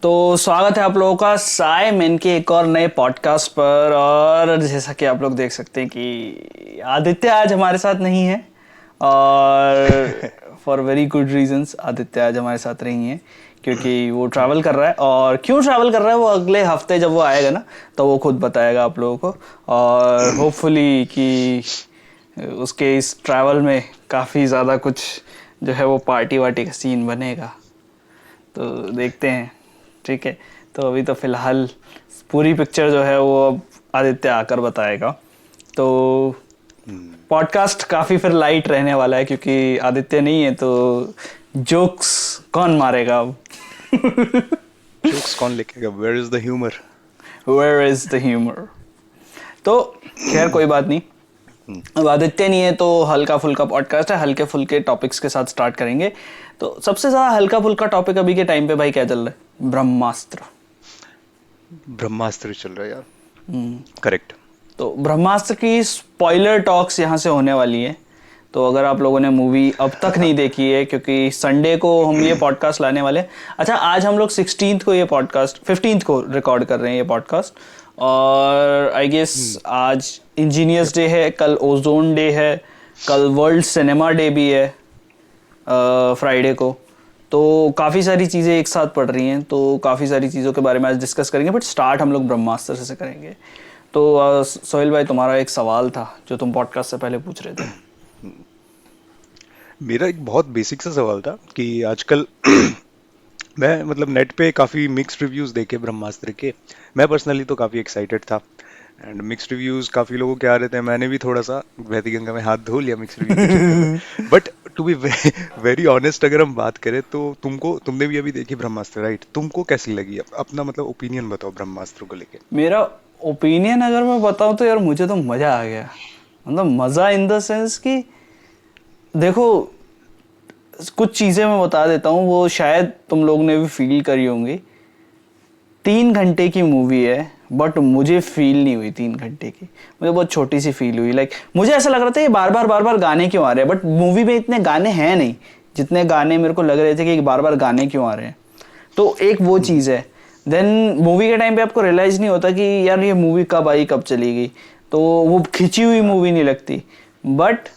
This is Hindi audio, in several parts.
तो स्वागत है आप लोगों का साय मैन के एक और नए पॉडकास्ट पर। और जैसा कि आप लोग देख सकते हैं कि आदित्य आज हमारे साथ नहीं है, और for very good reasons Aditya आज हमारे साथ नहीं है, क्योंकि वो ट्रैवल कर रहा है। और क्यों ट्रैवल कर रहा है वो अगले हफ्ते जब वो आएगा ना, तो वो खुद बताएगा आप लोगों को। और होपफुली कि उसके इस ट्रैवल में काफ़ी ज़्यादा कुछ जो है वो पार्टी वार्टी का सीन बनेगा, तो देखते हैं। ठीक है, तो अभी तो फिलहाल पूरी पिक्चर जो है वो अब आदित्य आकर बताएगा। तो पॉडकास्ट काफ़ी फिर लाइट रहने वाला है, क्योंकि आदित्य नहीं है तो जोक्स कौन मारेगा अब? जोक्स कौन लिखेगा? Where is the humour? Where is the humour? तो खैर कोई बात नहीं, अब आदित्य नहीं है तो हल्का फुल्का पॉडकास्ट है, हल्के फुल्के टॉपिक्स के साथ स्टार्ट करेंगे। तो सबसे ज़्यादा हल्का फुल्का टॉपिक अभी के टाइम पे भाई क्या चल रहा है? ब्रह्मास्त्र। ब्रह्मास्त्र चल रहा है यार। करेक्ट। तो ब्रह्मास्त्र की स्पॉइलर टॉक्स यहाँ से होने वाली है। तो अगर आप लोगों ने मूवी अब तक नहीं देखी है, क्योंकि संडे को हम ये पॉडकास्ट लाने वाले हैं। अच्छा, आज हम लोग 16th को ये पॉडकास्ट 15th को रिकॉर्ड कर रहे हैं ये पॉडकास्ट। और आई गेस आज इंजीनियर्स डे है, कल ओजोन डे है, कल वर्ल्ड सिनेमा डे भी है फ्राइडे को। तो काफ़ी सारी चीज़ें एक साथ पड़ रही हैं, तो काफ़ी सारी चीज़ों के बारे में आज डिस्कस करेंगे, बट स्टार्ट हम लोग ब्रह्मास्त्र से करेंगे। तो सोहेल भाई, तुम्हारा एक सवाल था जो तुम पॉडकास्ट से पहले पूछ रहे थे। मेरा एक बहुत बेसिक सा सवाल था कि आजकल मैं मतलब नेट पे काफी मिक्स्ड रिव्यूज देखे ब्रह्मास्त्र के। मैं पर्सनली तो काफी एक्साइटेड था एंड मिक्स्ड रिव्यूज काफी लोगों के आ रहे थे। मैंने भी थोड़ा सा बहती गंगा में हाथ धो लिया मिक्स्ड रिव्यू के चक्कर में। But to be very honest, अगर हम बात करें तो तुमने भी अभी देखी ब्रह्मास्त्र, राइट? तुमको कैसी लगी? अपना मतलब ओपिनियन बताओ ब्रह्मास्त्र को लेके। मेरा ओपिनियन अगर मैं बताऊं तो यार मुझे तो मज़ा आ गया। मतलब मज़ा इन द सेंस कि देखो, कुछ चीज़ें मैं बता देता हूँ, वो शायद तुम लोग ने भी फील करी होंगी। 3 घंटे की मूवी है, बट मुझे फील नहीं हुई 3 घंटे की। मुझे बहुत छोटी सी फील हुई। लाइक मुझे ऐसा लग रहा था ये बार बार गाने क्यों आ रहे हैं, बट मूवी में इतने गाने हैं नहीं जितने गाने मेरे को लग रहे थे कि बार बार गाने क्यों आ रहे हैं। तो एक वो चीज़ है। देन मूवी के टाइम पे आपको रियलाइज़ नहीं होता कि यार ये मूवी कब आई कब चली गई, तो वो खिंची हुई मूवी नहीं लगती। बट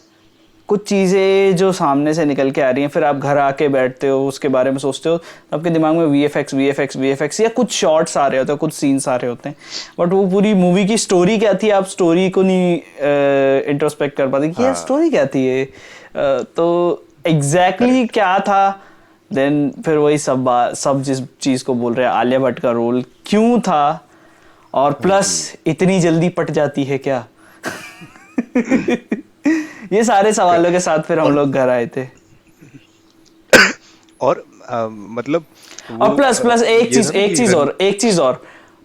कुछ चीज़ें जो सामने से निकल के आ रही हैं, फिर आप घर आके बैठते हो उसके बारे में सोचते हो, तो आपके दिमाग में वीएफएक्स या कुछ शॉट्स आ रहे होते हैं, कुछ सीन्स आ रहे होते हैं। बट वो पूरी मूवी की स्टोरी क्या थी, आप स्टोरी को नहीं इंट्रोस्पेक्ट कर पाते कि यार हाँ। स्टोरी क्या थी ये। तो एग्जैक्टली करेक्ट। क्या था। देन फिर वही सब जिस चीज़ को बोल रहे हैं, आलिया भट्ट का रोल क्यों था, और प्लस इतनी जल्दी पट जाती है क्या? ये सारे सवालों के साथ फिर हम और लोग घर आए थे। और मतलब और वो प्लस प्लस एक ये चीज था ना एक कि चीज रन। और एक चीज और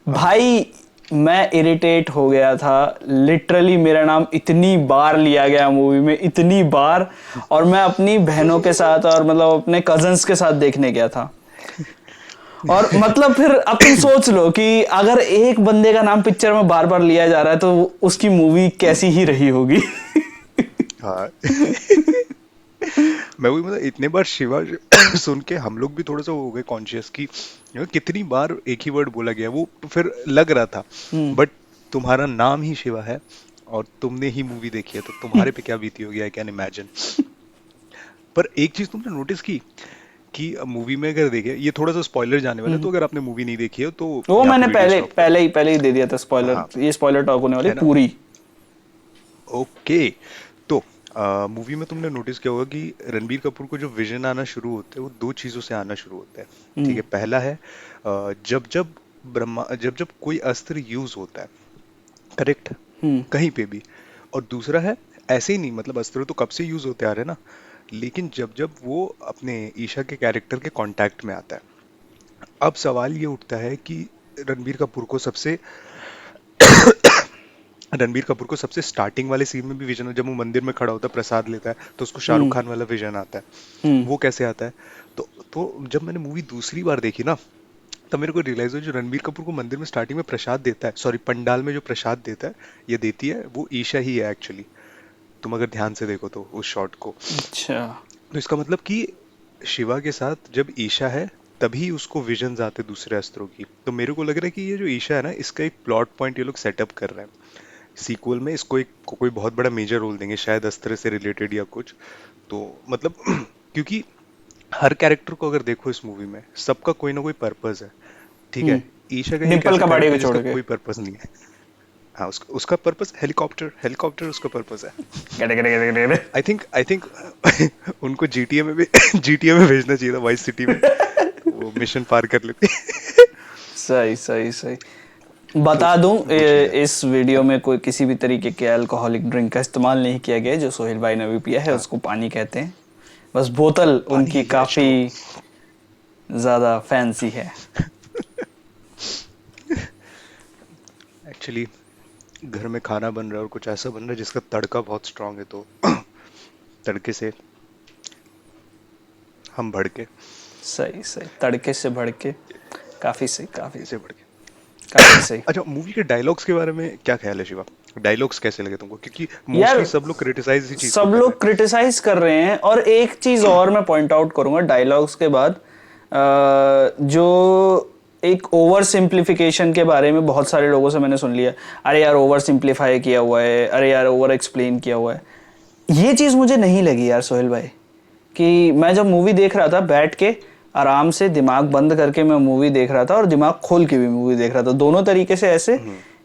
हाँ। भाई, मैं इरिटेट हो गया था। लिटरली मेरा नाम इतनी बार लिया गया मूवी में, इतनी बार। और मैं अपनी बहनों के साथ और मतलब अपने कजन्स के साथ देखने गया था। और मतलब फिर अब तुम सोच लो कि अगर एक बंदे का नाम पिक्चर में बार बार लिया जा रहा है तो उसकी मूवी कैसी ही रही होगी। हाँ। मैं वही मतलब इतने बार शिवा सुन के हम लोग भी थोड़ा सा हो गए कॉन्शियस कि कितनी बार एक ही वर्ड बोला गया। वो तो फिर लग रहा था। बट तुम्हारा नाम ही शिवा है और तुमने ही मूवी देखी है तो तुम्हारे पे क्या बीती होगी, आई कैन इमेजिन। पर एक चीज तुमने नोटिस की कि मूवी में अगर देखे, ये थोड़ा सा स्पॉइलर जाने वाला है, तो अगर आपने मूवी नहीं देखी है तो वो यहाँ पे मैंने वीडियो स्टॉप करो। पहले ही दे दिया था स्पॉइलर। हाँ। ये स्पॉइलर टॉक होने वाली है है ना? पूरी। ओके। तो मूवी में तुमने नोटिस किया होगा कि रणबीर कपूर को जो विजन आना शुरू होता है वो दो चीजों से आना शुरू होता है। ठीक है, पहला है जब जब जब जब कोई अस्त्र यूज होता है, करेक्ट, कहीं पे भी। और दूसरा है ऐसे ही नहीं, मतलब अस्त्र तो कब से यूज होते आ रहे हैं ना, लेकिन जब जब वो अपने ईशा के कैरेक्टर के कांटेक्ट में आता है। अब सवाल ये उठता है कि रणबीर कपूर को सबसे रणबीर कपूर को सबसे स्टार्टिंग वाले सीन में भी विजन, जब वो मंदिर में खड़ा होता है प्रसाद लेता है तो उसको शाहरुख हम्म। खान वाला विजन आता है। हम्म। वो कैसे आता है? तो जब मैंने मूवी दूसरी बार देखी ना, तब मेरे को रियलाइज हुआ जो रणबीर कपूर को मंदिर में स्टार्टिंग में प्रसाद देता है, सॉरी पंडाल में जो प्रसाद देता है, ये देती है वो ईशा ही है एक्चुअली। तुम अगर ध्यान से देखो तो उस शॉट को, अच्छा। तो इसका मतलब कि शिवा के साथ जब ईशा है तभी उसको विजन्स आते दूसरे अस्त्रों की। तो मेरे को लग रहा है कि ये जो ईशा है ना, इसका एक प्लॉट पॉइंट ये लोग सेटअप कर रहे हैं सीक्वल में। इसको एक कोई बहुत बड़ा मेजर रोल देंगे, शायद अस्त्र से रिलेटेड या कुछ। तो मतलब क्योंकि हर कैरेक्टर को अगर देखो इस मूवी में, सबका कोई ना कोई पर्पस है, ठीक है। ईशा का एक डिम्पल ऐसा कपाड़िया कैरेक्टर को है जिसका छोड़ के। कोई पर्पस नहीं है। हाँ, उसका पर्पस हेलीकॉप्टर, हेलीकॉप्टर उसका पर्पस है। गड़े गड़े गड़े गड़े गड़े। आई थिंक उनको जीटीए में भी जीटीए में भेजना चाहिए था, वाइस सिटी में, वो मिशन पार कर लेते। सही सही सही। बता दूं, वो चीज है। इस वीडियो में कोई किसी भी तरीके के अल्कोहलिक ड्रिंक का इस्तेमाल नहीं किया गया। जो सोहेल भाई ने भी पिया है हाँ, उसको पानी कहते हैं। बस बोतल पानी उनकी है काफी H2O। ज्यादा फैंसी है। एक्चुअली घर में खाना बन रहा है और कुछ ऐसा बन रहा है जिसका तड़का बहुत स्ट्रांग है, तो तड़के से हम भड़के, सही सही, तड़के से भड़के। काफी सही, काफी ऐसे भड़के। काफी सही। अच्छा, मूवी के डायलॉग्स के बारे में क्या ख्याल है शिवा? डायलॉग्स कैसे लगे तुमको? क्योंकि यार मोस्टली सब लोग क्रिटिसाइज इसी चीज को सब कर रहे लोग क्रिटिसाइज कर रहे हैं, और एक चीज और मैं पॉइंट आउट करूंगा डायलॉग्स के बाद। जो एक ओवर सिंप्लीफिकेशन के बारे में बहुत सारे लोगों से मैंने सुन लिया, अरे यार ओवर सिंप्लीफाई किया हुआ है, अरे यार ओवर एक्सप्लेन किया हुआ है। ये चीज मुझे नहीं लगी यार सोहेल भाई। कि मैं जब मूवी देख रहा था बैठ के आराम से दिमाग बंद करके मैं मूवी देख रहा था, और दिमाग खोल के भी मूवी देख रहा था, दोनों तरीके से ऐसे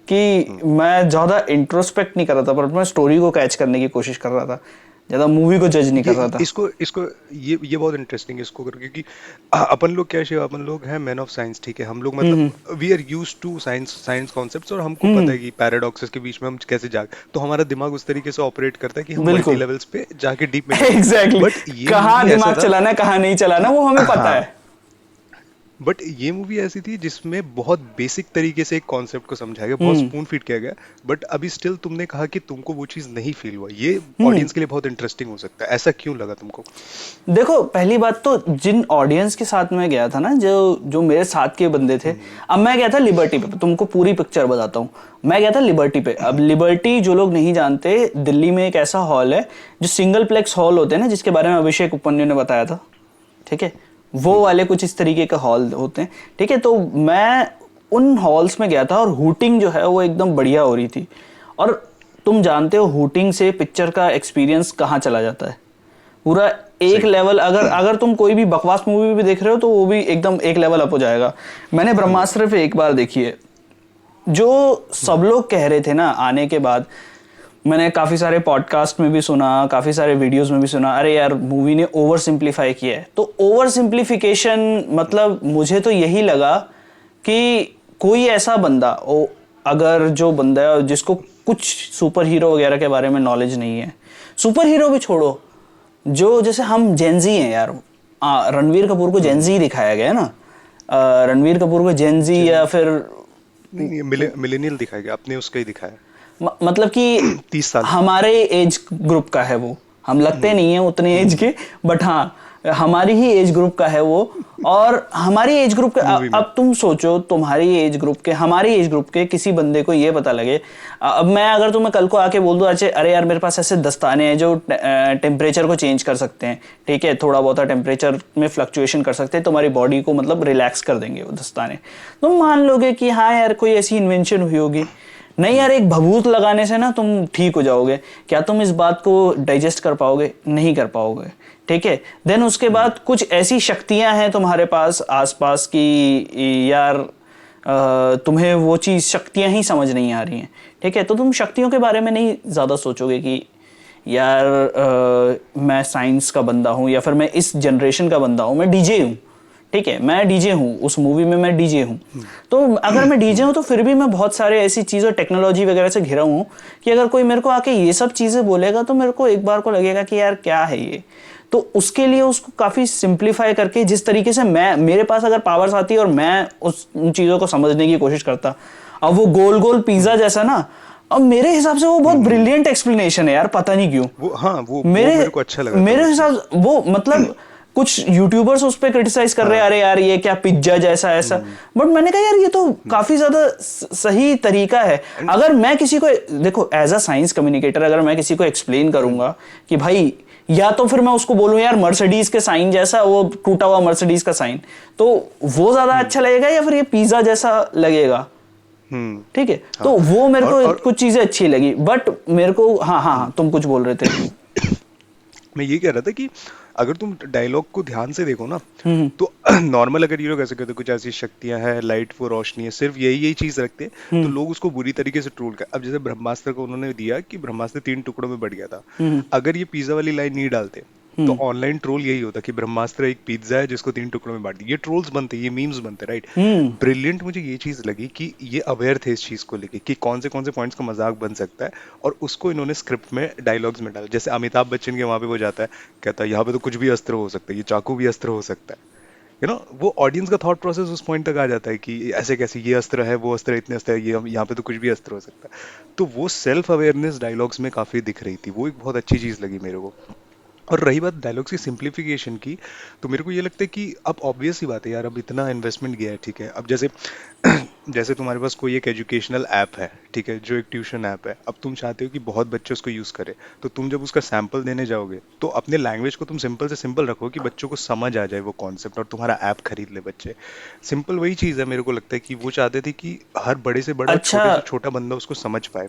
कि मैं ज्यादा इंट्रोस्पेक्ट नहीं कर रहा था, पर मैं स्टोरी को कैच करने की कोशिश कर रहा था, ज्यादा मूवी को जज नहीं कर रहा ये था। इसको इसको ये बहुत इंटरेस्टिंग है इसको कर, क्योंकि अपन लोग क्या शिवा, अपन लोग हैं मैन ऑफ साइंस, ठीक है। हम लोग मतलब we are used to science concepts, और हमको पता है कि पैराडॉक्सेस के बीच में हम कैसे तो हमारा दिमाग उस तरीके से ऑपरेट करता है कि हम मल्टी बिल्कुल लेवल्स पे जाके डीप में एग्जैक्टली बट ये कहाँ मूवी ऐसा दिमाग था। चलाना है कहाँ नहीं चलाना वो हमें पता हाँ, है। बट ये मूवी ऐसी थी जिसमें बहुत बेसिक तरीके से एक कॉन्सेप्ट को समझाया गया, बहुत स्पून फीड किया गया, बट अभी स्टिल तुमने कहा कि तुमको वो चीज नहीं फील हुआ। ये ऑडियंस के लिए बहुत इंटरेस्टिंग हो सकता है, ऐसा क्यों लगा तुमको? देखो पहली बात तो जिन ऑडियंस के साथ में गया था ना, जो जो मेरे साथ के बंदे थे, अब मैं गया था लिबर्टी पे, तुमको पूरी पिक्चर बताता हूँ। मैं गया था लिबर्टी पे। अब लिबर्टी जो लोग नहीं जानते, दिल्ली में एक ऐसा हॉल है जो सिंगल प्लेक्स हॉल होते हैं ना, जिसके बारे में अभिषेक उपन्यु ने बताया था, ठीक है, वो वाले कुछ इस तरीके का हॉल होते हैं, ठीक है। तो मैं उन हॉल्स में गया था, और हूटिंग जो है वो एकदम बढ़िया हो रही थी। और तुम जानते हो हूटिंग से पिक्चर का एक्सपीरियंस कहाँ चला जाता है, पूरा एक सही। लेवल। अगर अगर तुम कोई भी बकवास मूवी भी देख रहे हो तो वो भी एकदम एक लेवल अप हो जाएगा। मैंने ब्रह्मास्त्र पे एक बार देखी है। जो सब लोग कह रहे थे ना आने के बाद, मैंने काफ़ी सारे पॉडकास्ट में भी सुना, काफ़ी सारे वीडियोस में भी सुना, अरे यार मूवी ने ओवर सिंप्लीफाई किया है। तो ओवर सिंप्लीफिकेशन मतलब मुझे तो यही लगा कि कोई ऐसा बंदा अगर जो बंदा है जिसको कुछ सुपर हीरो वगैरह के बारे में नॉलेज नहीं है, सुपर हीरो भी छोड़ो, जो जैसे हम जेनजी हैं यार, रणवीर कपूर को जेनजी दिखाया गया है ना, रणवीर कपूर को जेनजी या फिर नहीं, मिलेनियल दिखाया गया, अपने उसका ही दिखाया। मतलब कि 30 साल। हमारे एज ग्रुप का है वो। हम लगते नहीं है उतने एज के, बट हाँ हमारी ही एज ग्रुप का है वो। और हमारी एज ग्रुप के मूवी में अब तुम सोचो, तुम्हारी एज ग्रुप के हमारी एज ग्रुप के किसी बंदे को ये पता लगे, अब मैं अगर तुम्हें कल को आके बोल दूं, अच्छा अरे यार मेरे पास ऐसे दस्ताने हैं जो टेम्परेचर को चेंज कर सकते हैं, ठीक है, थोड़ा बहुत टेम्परेचर में फ्लक्चुएशन कर सकते हैं, तुम्हारी बॉडी को मतलब रिलैक्स कर देंगे वो दस्ताने, तुम मान लोगे कि हाँ यार कोई ऐसी इन्वेंशन हुई होगी। नहीं यार, एक भभूत लगाने से ना तुम ठीक हो जाओगे। क्या तुम इस बात को डाइजेस्ट कर पाओगे? नहीं कर पाओगे, ठीक है। देन उसके बाद कुछ ऐसी शक्तियां हैं तुम्हारे पास आसपास की, यार तुम्हें वो चीज़ शक्तियां ही समझ नहीं आ रही हैं, ठीक है, तो तुम शक्तियों के बारे में नहीं ज़्यादा सोचोगे कि यार मैं साइंस का बंदा हूँ, या फिर मैं इस जनरेशन का बंदा हूँ, मैं डीजे हूँ, ठीक है, मैं डीजे हूँ, उस मूवी में मैं डीजे हूँ। तो अगर मैं डीजे हूँ तो फिर भी मैं बहुत सारे ऐसी चीज़ों टेक्नोलॉजी वगैरह से घिरा हूँ कि अगर कोई मेरे को आके ये सब चीज़ें बोलेगा तो मेरे को एक बार को लगेगा कि यार क्या है ये। तो उसके लिए उसको काफ़ी सिंप्लीफाई करके, जिस तरीके से मैं, मेरे पास अगर पावर्स आती और मैं उन चीज़ों को समझने की कोशिश करता, अब वो गोल गोल पिज़्ज़ा जैसा ना, अब मेरे हिसाब से वो बहुत ब्रिलियंट एक्सप्लेनेशन है यार, पता नहीं क्यों वो मेरे को अच्छा लगा। मेरे हिसाब वो मतलब कुछ यूट्यूबर्स उस पर क्रिटिसाइज कर रहे हैं, अरे यार ये क्या पिज्जा जैसा ऐसा, बट मैंने कहा यार ये तो काफी ज्यादा सही तरीका है। अगर मैं किसी को, देखो एज अ साइंस कम्युनिकेटर, अगर मैं किसी को एक्सप्लेन करूंगा कि भाई या तो फिर मैं उसको बोलूं यार मर्सिडीज के साइन जैसा, वो टूटा हुआ मर्सिडीज का साइन, तो वो ज्यादा अच्छा लगेगा या फिर ये पिज्जा जैसा लगेगा? ठीक है, तो वो मेरे को कुछ चीजें अच्छी लगी, बट मेरे को हाँ तुम कुछ बोल रहे थे। मैं ये कह रहा था कि अगर तुम डायलॉग को ध्यान से देखो ना, तो नॉर्मल अगर ये लोग ऐसे कहते कुछ ऐसी शक्तियां हैं, लाइट वो रोशनी है, सिर्फ यही यही चीज रखते हैं, तो लोग उसको बुरी तरीके से ट्रोल कर। अब जैसे ब्रह्मास्त्र को उन्होंने दिया कि ब्रह्मास्त्र 3 टुकड़ों में बढ़ गया था, अगर ये पिज्जा वाली लाइन नहीं डालते तो ऑनलाइन ट्रोल यही होता कि ब्रह्मास्त्र एक पिज्जा है जिसको 3 टुकड़ों में बांट दिया। ये ट्रोल्स बनते, ये मीम्स बनते, राइट। ब्रिलियंट मुझे ये चीज लगी कि ये अवेयर थे इस चीज को लेके कि कौन से पॉइंट्स का मजाक बन सकता है, और उसको इन्होंने स्क्रिप्ट में डायलॉग्स में डाला। जैसे अमिताभ बच्चन के वहां पे वो जाता है, कहता है यहाँ पे तो कुछ भी अस्त्र हो सकता है, ये चाकू भी अस्त्र हो सकता है। वो ऑडियंस का थॉट प्रोसेस उस पॉइंट तक आ जाता है कि ऐसे कैसे, ये अस्त्र है, वो अस्त्र, इतने अस्त्र है, ये यहाँ पे तो कुछ भी अस्त्र हो सकता है। तो वो सेल्फ अवेयरनेस डायलॉग्स में काफी दिख रही थी, वो एक बहुत अच्छी चीज लगी मेरे को। और रही बात डायलॉग्स की सिंप्लीफिकेशन की, तो मेरे को ये लगता है कि अब ऑब्वियस ही बात है यार, अब इतना इन्वेस्टमेंट गया है, ठीक है। अब जैसे जैसे तुम्हारे पास कोई एक एजुकेशनल ऐप है, ठीक है, जो एक ट्यूशन ऐप है, अब तुम चाहते हो कि बहुत बच्चे उसको यूज करें, तो तुम जब उसका सैंपल देने जाओगे तो अपने लैंग्वेज को तुम सिंपल से सिंपल रखो कि बच्चों को समझ आ जाए वो कॉन्सेप्ट, और तुम्हारा ऐप खरीद ले बच्चे। सिंपल वही चीज है, मेरे को लगता है कि वो चाहते थे कि हर बड़े से बड़ा, अच्छा, छोटे से छोटा बंदा उसको समझ पाए।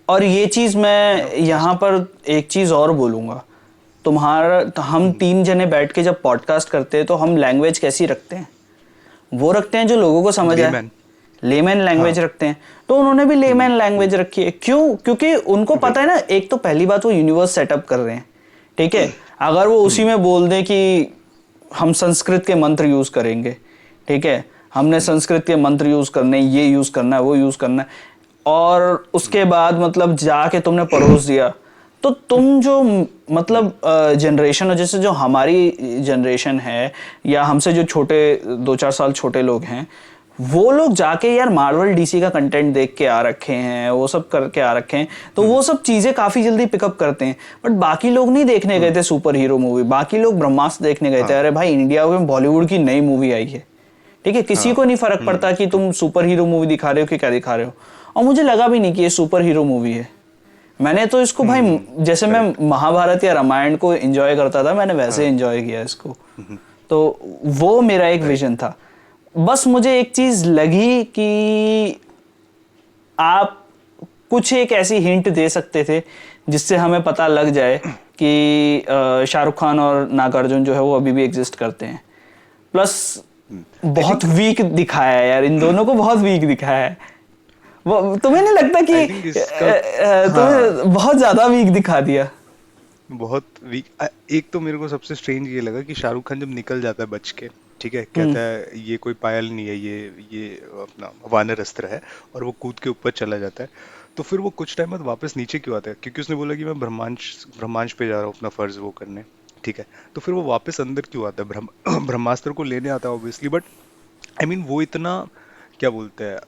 और ये चीज मैं यहाँ पर एक चीज और बोलूंगा, तुम्हारा तो हम 3 जने बैठ के जब पॉडकास्ट करते हैं तो हम लैंग्वेज कैसी रखते हैं? वो रखते हैं जो लोगों को समझ आए, लेमैन लैंग्वेज रखते हैं। तो उन्होंने भी लेमैन लैंग्वेज रखी है, क्यों? क्योंकि उनको पता है ना, एक तो पहली बात वो यूनिवर्स सेटअप कर रहे हैं, ठीक है। अगर वो उसी में बोल दें कि हम संस्कृत के मंत्र यूज करेंगे, ठीक है, हमने संस्कृत के मंत्र यूज करने, ये यूज करना है, वो यूज करना है, और उसके बाद मतलब जाके तुमने परोस दिया, तो तुम जो मतलब जनरेशन हो, जैसे जो हमारी जनरेशन है या हमसे जो छोटे 2-4 साल छोटे लोग हैं, वो लोग जाके यार मार्वल डीसी का कंटेंट देख के आ रखे हैं, वो सब करके आ रखे हैं, तो वो सब चीजें काफी जल्दी पिकअप करते हैं। बट बाकी लोग नहीं देखने गए थे सुपर हीरो मूवी, बाकी लोग ब्रह्मास्त्र देखने गए थे। अरे भाई, इंडिया में बॉलीवुड की नई मूवी आई है, ठीक है, किसी को नहीं फर्क पड़ता कि तुम सुपर हीरो मूवी दिखा रहे हो कि क्या दिखा रहे हो। और मुझे लगा भी नहीं कि ये सुपर हीरो मूवी है। मैंने तो इसको भाई, जैसे मैं महाभारत या रामायण को एंजॉय करता था, मैंने वैसे एंजॉय किया इसको। तो वो मेरा एक विजन था। बस मुझे एक चीज लगी कि आप कुछ एक ऐसी हिंट दे सकते थे जिससे हमें पता लग जाए कि शाहरुख खान और नागार्जुन जो है वो अभी भी एग्जिस्ट करते हैं। प्लस बहुत वीक दिखाया है यार, इन दोनों को बहुत वीक दिखाया है। वो तुम्हें नहीं लगता कि तुम्हें बहुत ज्यादा वीक दिखा दिया? बहुत वीक। एक तो मेरे को सबसे स्ट्रेंज ये लगा कि शाहरुख खान जब निकल जाता है बच के, ठीक है, कहता है ये कोई पायल नहीं है, ये अपना वानर अस्त्र है, और वो कूद के ऊपर चला जाता है। तो फिर वो कुछ टाइम बाद वापस नीचे क्यों आता है? क्योंकि उसने बोला कि मैं ब्रह्मांश पे जा रहा हूँ अपना फर्ज वो करने, ठीक है। तो फिर वो वापस अंदर क्यों आता है? ब्रह्मास्त्र को लेने आता है ऑब्वियसली, बट आई मीन वो इतना, क्या बोलते हैं,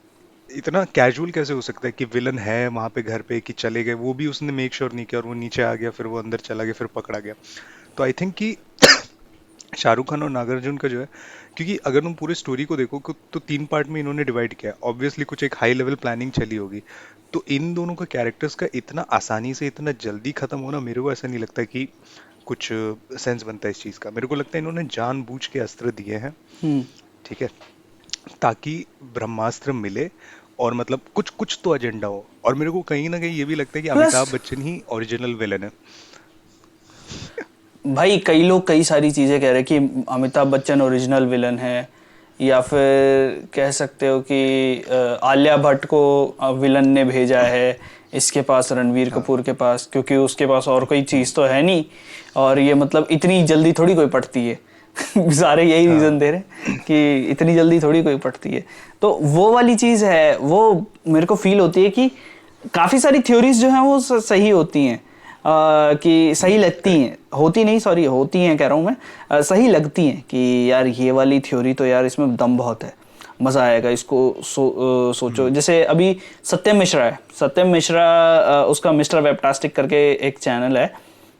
इतना कैजुअल कैसे हो सकता है कि विलन है वहां पे घर पे कि चले गए, वो भी उसने मेक श्योर नहीं किया, और वो नीचे आ गया, फिर वो अंदर चला गया, फिर पकड़ा गया। तो आई थिंक कि शाहरुख खान और नागार्जुन का जो है, क्योंकि अगर तुम पूरी स्टोरी को देखो तो 3 पार्ट में इन्होंने डिवाइड किया है, ऑब्वियसली कुछ एक हाई लेवल प्लानिंग चली होगी। तो इन दोनों का कैरेक्टर्स का इतना आसानी से इतना जल्दी खत्म होना, मेरे को ऐसा नहीं लगता कि कुछ सेंस बनता है इस चीज का। मेरे को लगता है इन्होंने जानबूझ के अस्त्र दिए हैं, ठीक है, ताकि ब्रह्मास्त्र मिले, और मतलब कुछ कुछ तो एजेंडा हो। और मेरे को कहीं ना कहीं ये भी लगता है कि अमिताभ बच्चन ही ओरिजिनल विलन है। भाई कई लोग कई सारी चीजें कह रहे हैं कि अमिताभ बच्चन ओरिजिनल विलन है, या फिर कह सकते हो कि आलिया भट्ट को विलन ने भेजा है इसके पास, रणवीर कपूर के पास, क्योंकि उसके पास और कोई चीज तो है नहीं, और ये मतलब इतनी जल्दी थोड़ी कोई पटती है। सारे यही रीजन दे रहे कि इतनी जल्दी थोड़ी कोई पटती है। तो वो वाली चीज है, वो मेरे को फील होती है कि काफी सारी थ्योरीज जो हैं वो सही होती हैं, कि सही लगती हैं, होती नहीं, सॉरी, होती हैं कह रहा हूँ मैं, सही लगती हैं कि यार ये वाली थ्योरी तो यार इसमें दम बहुत है, मजा आएगा इसको सोचो। जैसे अभी सत्यम मिश्रा है, सत्यम मिश्रा उसका मिस्टर वेबटास्टिक करके एक चैनल है,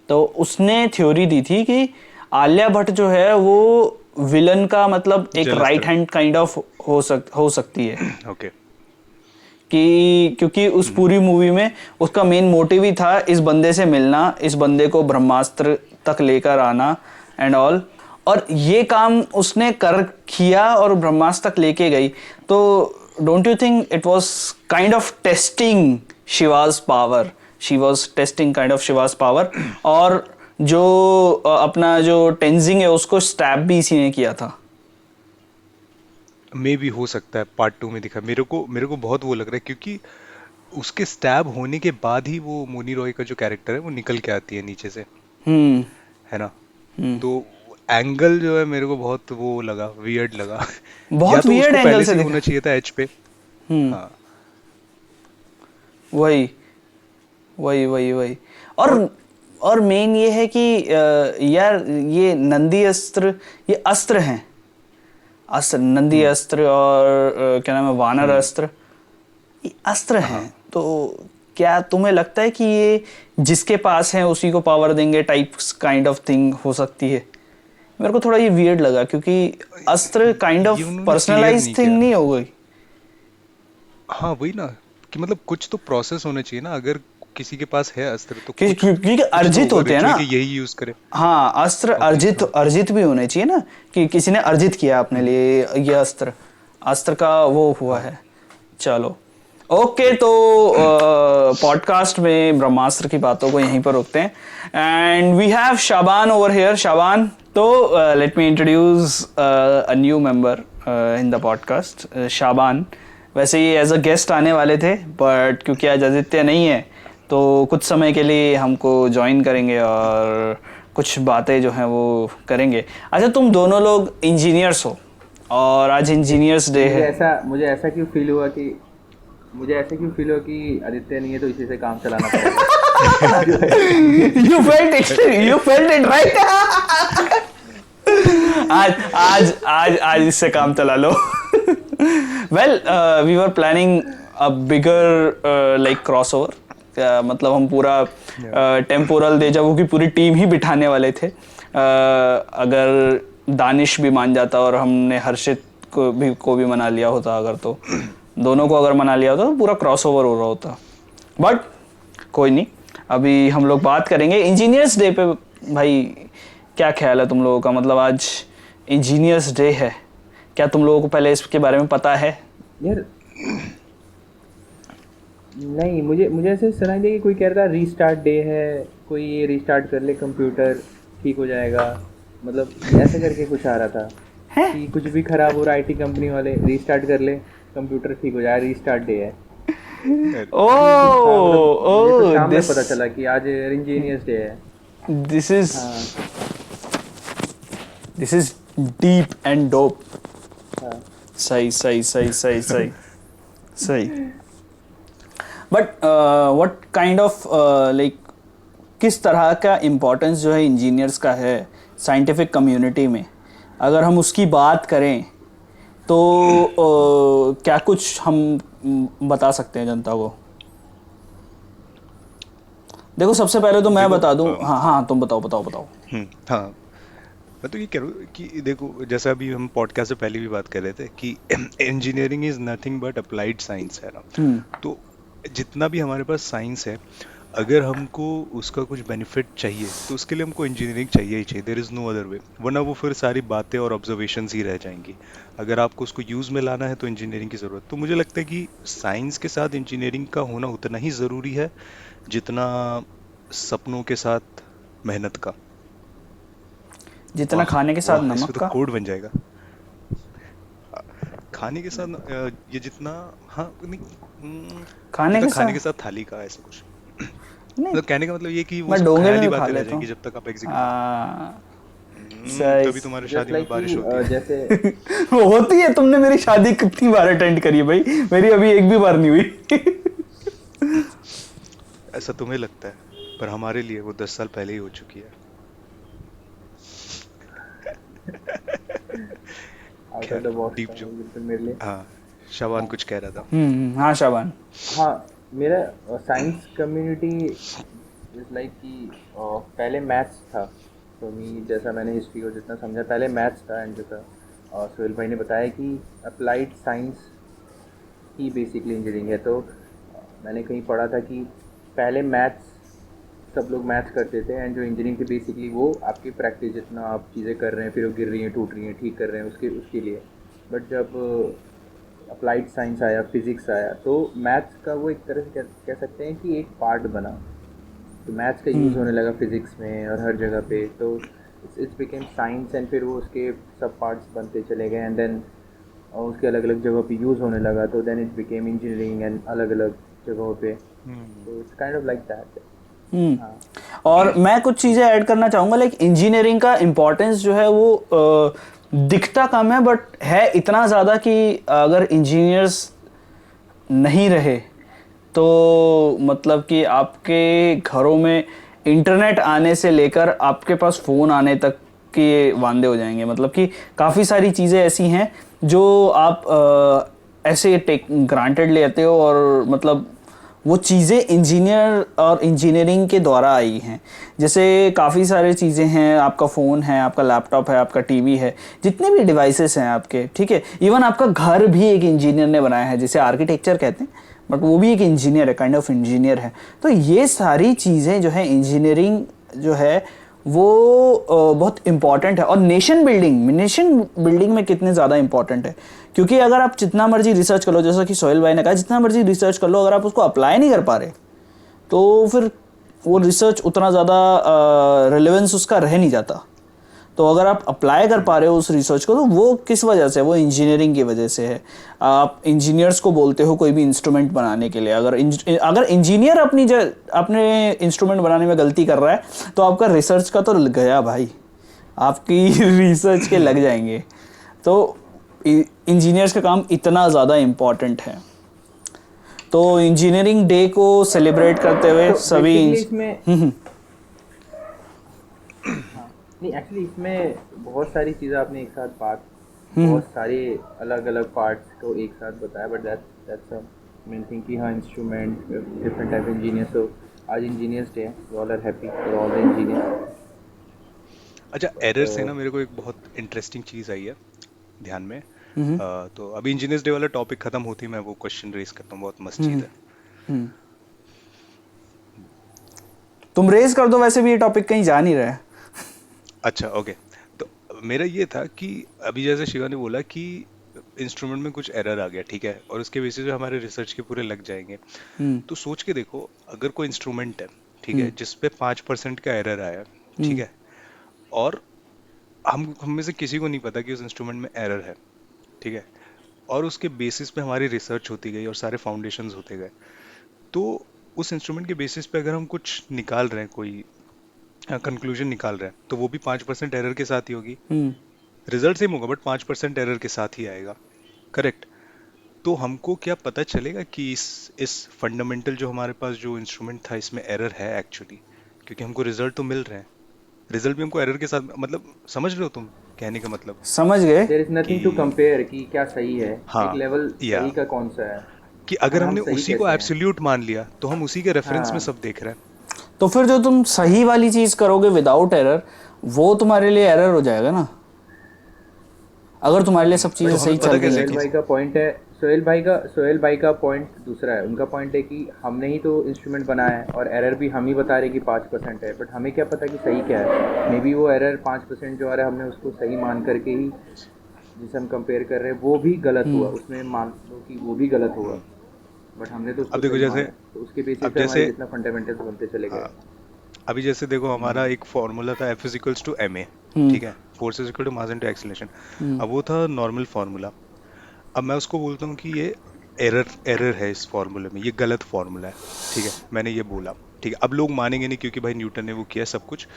तो उसने थ्योरी दी थी कि आलिया भट्ट जो है वो विलन का मतलब एक राइट हैंड काइंड ऑफ हो सकती है। ओके। कि क्योंकि उस पूरी मूवी में उसका मेन मोटिव ही था इस बंदे से मिलना, इस बंदे को ब्रह्मास्त्र तक लेकर आना एंड ऑल, और ये काम उसने कर किया और ब्रह्मास्त्र तक लेके गई। तो don't you think it was kind of testing Shiva's power, she was testing kind of Shiva's power, और जो अपना जो टेंजिंग है उसको स्टैब भी इसी ने किया था। मे भी हो सकता है पार्ट 2 में दिखा। मेरे को बहुत वो लग रहा है, क्योंकि उसके स्टैब होने के बाद ही वो मोनी रॉय का जो कैरेक्टर है वो निकल के आती है नीचे से, हम्म। है ना। हम्म। तो एंगल जो है मेरे को बहुत वो लगा, वियर्ड लगा। या बहुत तो वियर्ड उसको एंगल पहले से से ही दिखा। होना चाहिए था एच पे। हम्म। हाँ। वही वही वही वही। और और और मेन ये है कि यार ये नंदी अस्त्र, ये अस्त्र हैं, अस्त्र, नंदी हम्म। अस्त्र और क्या नाम है, वानर हम्म। अस्त्र, ये अस्त्र हैं। हाँ, तो क्या तुम्हें लगता है कि ये जिसके पास है उसी को पावर देंगे टाइप्स काइंड ऑफ थिंग हो सकती है? मेरे को थोड़ा ये वियर्ड लगा, क्योंकि अस्त्र काइंड ये ऑफ उन्होंने क्लियर पर्सनलाइज नहीं थिंग किया। नहीं हो गई? हाँ वही ना, कि मतलब कुछ तो प्रोसेस होना चाहिए ना। अगर किसी के पास है अस्त्र तो कुछ क्योंकि कुछ तो अर्जित होगा होते हैं रिचुअल ना। कि यही यूज करे। हाँ, अस्त्र अर्जित, ऑब्वियस। अर्जित भी होने चाहिए ना, कि किसी ने अर्जित किया अपने हम्म। लिए ये अस्त्र, अस्त्र का वो हुआ हाँ है। चलो, ओके, राइट। तो पॉडकास्ट में ब्रह्मास्त्र की बातों को यहीं पर रोकते हैं, and we have Shaban over here. Shaban, तो let me introduce a new member in the podcast, Shaban. वैसे ये एज अ गेस्ट आने वाले थे, बट क्योंकि आज आदित्य नहीं है तो कुछ समय के लिए हमको ज्वाइन करेंगे और कुछ बातें जो हैं वो करेंगे। अच्छा, तुम दोनों लोग इंजीनियर्स हो और आज इंजीनियर्स डे है। मुझे ऐसा क्यों फील हुआ कि आदित्य नहीं है तो इसी से काम चलाना पड़ेगा। जो है। You felt it right. आज इससे काम चला लो। Well, we were planning a bigger like crossover, मतलब हम पूरा टेम्पोरल डेजावू की पूरी टीम ही बिठाने वाले थे। अगर दानिश भी मान जाता और हमने हर्षित को भी मना लिया होता, अगर तो दोनों को अगर मना लिया होता तो पूरा क्रॉसओवर हो रहा होता। बट कोई नहीं, अभी हम लोग बात करेंगे इंजीनियर्स डे पे। भाई, क्या ख्याल है तुम लोगों का? मतलब आज इंजीनियर्स डे है, क्या तुम लोगों को पहले इसके बारे में पता है? यार नहीं, मुझे मुझे ऐसे सुनाई दिया कि कोई कह रहा था रीस्टार्ट डे है, कोई ये रीस्टार्ट कर ले कंप्यूटर ठीक हो जाएगा, मतलब ऐसे करके कुछ आ रहा था हैं? कि कुछ भी खराब हो रहा है आईटी कंपनी वाले रीस्टार्ट कर ले कंप्यूटर ठीक हो जाए, रीस्टार्ट डे है। ओ हाँ मतलब मुझे तो ओ शाम में दिस पता चला कि आज इंजीनियर्स डे है। दिस इज हाँ। This is deep and dope. हाँ। सही सही सही सही सही सही। But what kind of like, किस तरह का इम्पोर्टेंस जो है इंजीनियर्स का है साइंटिफिक कम्युनिटी में, अगर हम उसकी बात करें तो क्या कुछ हम बता सकते हैं जनता को? देखो, सबसे पहले तो मैं देखो बता दूं। हाँ हाँ, तुम बताओ बताओ बताओ। हाँ, मैं तो ये कह रहा हूँ कि देखो, जैसा अभी हम पॉडकास्ट से पहले भी बात कर रहे थे कि engineering is nothing but applied science, है ना। हम्म। तो जितना भी हमारे पास साइंस है, अगर हमको उसका कुछ बेनिफिट चाहिए तो उसके लिए हमको इंजीनियरिंग चाहिए ही चाहिए। There is no other way, वरना वो फिर सारी बातें और ऑब्जर्वेशंस ही रह जाएंगी। अगर आपको उसको यूज़ में लाना है तो इंजीनियरिंग की ज़रूरत। तो मुझे लगता है कि साइंस के साथ इंजीनियरिंग का होना उतना ही ज़रूरी है जितना सपनों के साथ मेहनत का। जितना वाह खाने के साथ वाह, नमक इसमें तो का। कोड बन जाएगा। खाने के साथ ये जितना, हाँ नहीं, खाने जितना के खाने के साथ साथ थाली का, ऐसा कुछ। नहीं, मतलब कहने का मतलब ये कि वो मैं सब डोंगे में ख्याली भी खा बातें रह लेता जाएंगी हूँ। जब तक आप एग्जीक्यूट। हाँ, सही। तभी तुम्हारे जस्ट शादी में लाइक बारिश होती कि है। जैसे होती है। तुमने मेरी शादी कितनी बार अटेंड करी है भाई? मेरी अभी एक भी बार नहीं हुई। ऐसा तुम्हें लगता है, पर हमारे लिए वो 10 साल पहले ही हो चुकी है। आउट ऑफ खैर, द बॉक्स डीप था जो। वो बिल्कुल मेरे लिए। हाँ, शाबान हाँ। कुछ कह रहा था। हाँ शाबान। हाँ, मेरा साइंस कम्युनिटी इज लाइक कि पहले मैथ्स था। तो मी जैसा मैंने हिस्ट्री को जितना समझा, पहले मैथ्स था, एंड जैसा सोहेल भाई ने बताया कि अप्लाइड साइंस ही बेसिकली इंजीनियरिंग है। तो मैंने कहीं पढ़ा था कि पहले मैथ्स सब लोग मैथ्स करते थे, एंड जो इंजीनियरिंग थी बेसिकली वो आपकी प्रैक्टिस, जितना आप चीज़ें कर रहे हैं फिर वो गिर रही हैं, टूट रही हैं, ठीक कर रहे हैं, उसके उसके लिए। बट जब अप्लाइड साइंस आया, फिज़िक्स आया, तो मैथ्स का वो एक तरह से कह सकते हैं कि एक पार्ट बना। तो मैथ्स का यूज़ होने लगा फिज़िक्स में और हर जगह पे, तो इट्स बिकेम साइंस, एंड फिर वो उसके सब पार्ट्स बनते चले गए, एंड देन उसके अलग अलग जगहों पे यूज़ होने लगा, तो then it became engineering and अलग अलग जगहों पे, तो it's kind of like that. हाँ, और मैं कुछ चीज़ें ऐड करना चाहूँगा, लाइक इंजीनियरिंग का इम्पोर्टेंस जो है वो दिखता कम है, बट है इतना ज़्यादा कि अगर इंजीनियर्स नहीं रहे तो मतलब कि आपके घरों में इंटरनेट आने से लेकर आपके पास फ़ोन आने तक के वांदे हो जाएंगे। मतलब कि काफ़ी सारी चीज़ें ऐसी हैं जो आप ऐसे टेक ग्रांटेड लेते हो, और मतलब वो चीज़ें इंजीनियर और इंजीनियरिंग के द्वारा आई हैं। जैसे काफ़ी सारी चीज़ें हैं, आपका फ़ोन है, आपका लैपटॉप है, आपका टीवी है, जितने भी डिवाइसेस हैं आपके, ठीक है, इवन आपका घर भी एक इंजीनियर ने बनाया है, जिसे आर्किटेक्चर कहते हैं, बट वो भी एक इंजीनियर है, काइंड ऑफ इंजीनियर है। तो ये सारी चीज़ें जो है इंजीनियरिंग जो है वो बहुत इम्पॉर्टेंट है। और नेशन बिल्डिंग में कितने ज़्यादा इम्पॉर्टेंट है, क्योंकि अगर आप जितना मर्जी रिसर्च कर लो, जैसा कि सोहेल भाई ने कहा, जितना मर्जी रिसर्च कर लो, अगर आप उसको अप्लाई नहीं कर पा रहे तो फिर वो रिसर्च उतना ज़्यादा रिलेवेंस उसका रह नहीं जाता। तो अगर आप अप्लाई कर पा रहे हो उस रिसर्च को, तो वो किस वजह से, वो इंजीनियरिंग की वजह से है। आप इंजीनियर्स को बोलते हो कोई भी इंस्ट्रूमेंट बनाने के लिए, अगर इंजीनियर अपने इंस्ट्रूमेंट बनाने में गलती कर रहा है तो आपका रिसर्च का तो गया भाई, आपकी रिसर्च के लग जाएंगे। तो इंजीनियर्स का काम इतना ज़्यादा इम्पॉर्टेंट है। तो इंजीनियरिंग डे को सेलिब्रेट करते हुए तो सभी बेसिकली इसमें हाँ, नहीं एक्चुअली इसमें बहुत सारी चीज़ें आपने एक साथ बहुत सारे अलग अलग पार्ट्स को एक साथ बताया, बट दैट्स मेन थिंग कि हाँ, instrument, different type engineer. So आज इंजीनियर्स डे है, we all are happy for all the engineer. अच्छा, एरर से ना मेरे को एक बहुत इंटरेस्टिंग चीज आई है ध्यान में। तो अभी इंजीनियर्स डे वाला टॉपिक खत्म होती मैं वो क्वेश्चन रेस करता हूँ, बहुत मस्त चीज है। तुम रेज कर दो, वैसे भी ये टॉपिक कहीं जा नहीं रहा है। अच्छा, ओके। तो मेरा ये था कि अभी जैसे शिवा ने बोला कि इंस्ट्रूमेंट में कुछ एरर आ गया, ठीक है, और उसके बेसिस पे हमारे रिसर्च के पूरे लग जाएंगे। तो सोच के देखो, अगर कोई इंस्ट्रूमेंट है, ठीक है, जिस पे 5% का एरर आया, ठीक है, और हम में से किसी को नहीं पता कि उस इंस्ट्रूमेंट में एरर है, ठीक है, और उसके बेसिस पे हमारी रिसर्च होती गई और सारे फाउंडेशंस होते गए, तो उस इंस्ट्रूमेंट के बेसिस पे अगर हम कुछ निकाल रहे हैं, कोई कंक्लूजन निकाल रहे हैं, तो वो भी 5% एरर के साथ ही होगी। रिजल्ट सेम होगा बट 5% एरर के साथ ही आएगा, करेक्ट। तो हमको क्या पता चलेगा कि इस फंडामेंटल जो हमारे पास जो इंस्ट्रूमेंट था इसमें एरर है एक्चुअली, क्योंकि हमको रिजल्ट तो मिल रहे हैं, रिजल्ट भी हमको एरर के साथ, मतलब समझ रहे हो तुम कहने का मतलब? समझ गए। देयर इज नथिंग टू कि कंपेयर कि क्या सही है, हाँ, एक लेवल या सही का कौन सा है, कि और अगर हम हमने सही उसी को कैसे हैं। एब्सोल्यूट मान लिया तो हम उसी के रेफरेंस में हाँ, सब देख रहे हैं। तो फिर जो तुम सही वाली चीज करोगे विदाउट एरर, वो तुम्हारे लिए एरर हो जाएगा ना, अगर तुम्हारे लिए सब बट चीजें तो हमें सही पता चल रही कैसे है सोहेल तो। भाई का पॉइंट है, सोहेल भाई का पॉइंट दूसरा है। उनका पॉइंट है कि हमने ही तो इंस्ट्रूमेंट बनाया है और एरर भी हम ही बता रहे कि 5% है, बट हमें क्या पता कि सही क्या है। मे बी वो एरर 5% जो आ रहा है हमने उसको सही मान करके ही, जिसे हम कंपेयर कर रहे हैं, वो भी गलत हुआ, उसमें मान लो कि वो भी गलत हुआ, बट हमने तो अब उसको देखो सही जैसे, माना है, तो उसके बेसिस अब पे हमारे जैसे जितना फंडामेंटल्स बनते चले गए। हाँ, अभी जैसे देखो हमारा एक फॉर्मूला था F इक्वल्स टू ma, ठीक है, force is equal to mass into acceleration. अब वो था नॉर्मल फार्मूला। अब मैं उसको बोलता हूँ कि ये एरर एरर है इस फार्मूले में, ये गलत फार्मूला है, ठीक है, मैंने ये बोला, ठीक है। अब लोग मानेंगे नहीं क्योंकि भाई न्यूटन ने वो किया सब कुछ,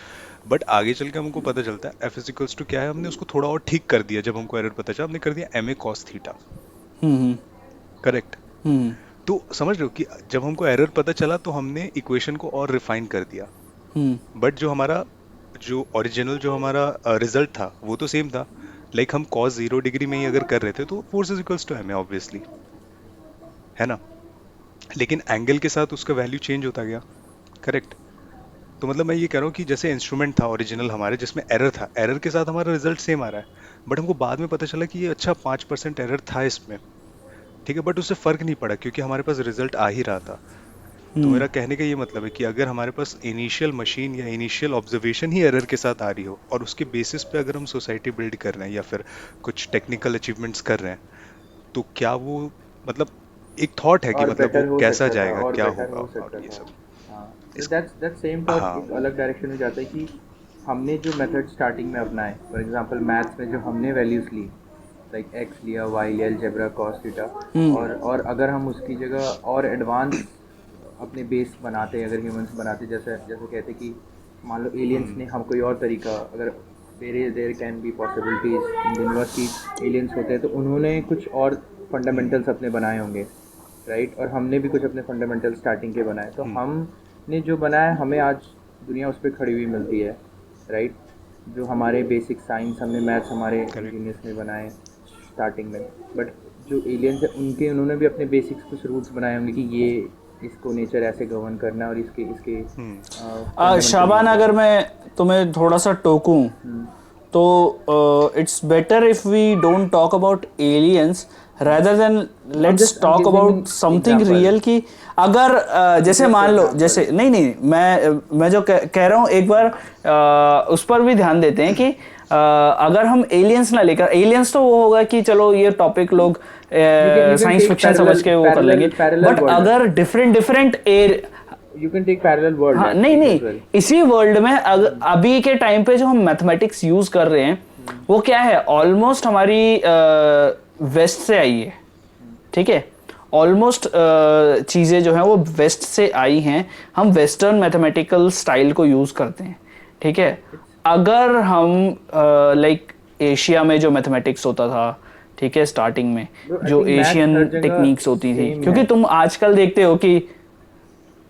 बट आगे चल के हमको पता चलता है F इक्वल्स टू क्या है, हमने उसको थोड़ा और ठीक कर दिया। जब हमको एरर पता चला, हमने कर दिया ma cos थीटा, हम्म करेक्ट। हम्म तो समझ रहे हो कि जब हमको एरर पता चला तो हमने इक्वेशन को और रिफाइन कर दिया, हम्म बट जो हमारा जो ओरिजिनल जो हमारा रिजल्ट था वो तो सेम था। लाइक हम cos 0 डिग्री में ही अगर कर रहे थे तो force is equals to ma obviously, है ना, लेकिन एंगल के साथ उसका वैल्यू चेंज होता गया, करेक्ट। तो मतलब मैं ये कह रहा हूँ कि जैसे इंस्ट्रूमेंट था ओरिजिनल हमारे जिसमें एरर था, एरर के साथ हमारा रिजल्ट सेम आ रहा है, बट हमको बाद में पता चला कि ये अच्छा 5% एरर था इसमें, ठीक है, बट उससे फर्क नहीं पड़ा क्योंकि हमारे पास रिजल्ट आ ही रहा था। तो मेरा कहने का ये मतलब है कि अगर हमारे पास इनिशियल मशीन या इनिशियल ऑब्जर्वेशन ही एरर के साथ आ रही हो और उसके बेसिस पे अगर हम सोसाइटी बिल्ड कर रहे हैं या फिर कुछ टेक्निकल अचीवमेंट्स कर रहे हैं, तो क्या वो मतलब एक थॉट है कि और मतलब बेटर वो हो कैसा सकता था, जाएगा, और क्या बेटर होगा हो और सकता ये था। सब। हाँ, इस दैट्स सेम थॉट हाँ एक अलग डायरेक्शन में जाता है कि हमने जो मेथड स्टार्टिंग में अपनाए, फॉर एग्जांपल मैथ्स में जो हमने वैल्यूज़ ली, लाइक एक्स लिया, वाई लिया, अलजेब्रा, कॉस थीटा, और अगर हम उसकी जगह और एडवांस अपने बेस बनाते, अगर ह्यूमंस बनाते, जैसे जैसे कहते कि मान लो एलियंस ने हम कोई और तरीका, अगर there can be possibilities in universe की एलियंस होते हैं, तो उन्होंने कुछ और फंडामेंटल्स अपने बनाए होंगे, राइट, और हमने भी कुछ अपने फंडामेंटल स्टार्टिंग के बनाए, तो हमने जो बनाया हमें आज दुनिया उस पर खड़ी हुई मिलती है, राइट। जो हमारे बेसिक साइंस हमने मैथ्स हमारे करेक्ट। इंजीनियर्स ने बनाए स्टार्टिंग में, बट जो एलियंस है उनके उन्होंने भी अपने बेसिक्स कुछ रूल्स बनाए होंगे कि ये इसको नेचर ऐसे गवर्न करना है और इसके इसके फंडामेंटल शाबान, नेचर। अगर मैं तुम्हें थोड़ा सा टोकूं तो it's better if we don't talk about aliens rather than let's I'm talk giving about an something example, real कि अगर जैसे just मान लो, example. जैसे नहीं नहीं मैं जो कह रहा हूँ एक बार उस पर भी ध्यान देते हैं कि अगर हम एलियंस ना लेकर, एलियंस तो वो होगा कि चलो ये टॉपिक लोग You can science take fiction समझ के वो कर लेंगे, parallel बट world. अगर different different You can take parallel world हाँ नहीं as नहीं, well. इसी वर्ल्ड में अभी के टाइम पे जो हम मैथमेटिक्स यूज कर रहे हैं वो क्या है, ऑलमोस्ट हमारी वेस्ट से आई है, ठीक है, ऑलमोस्ट चीज़ें जो हैं वो वेस्ट से आई हैं, हम वेस्टर्न मैथमेटिकल स्टाइल को यूज़ करते हैं, ठीक है। अगर हम लाइक एशिया में जो मैथमेटिक्स होता था, ठीक है, स्टार्टिंग में Bro, I जो think maths एशियन हर जगह टेक्निक्स होती थी, same क्योंकि है। तुम आजकल देखते हो कि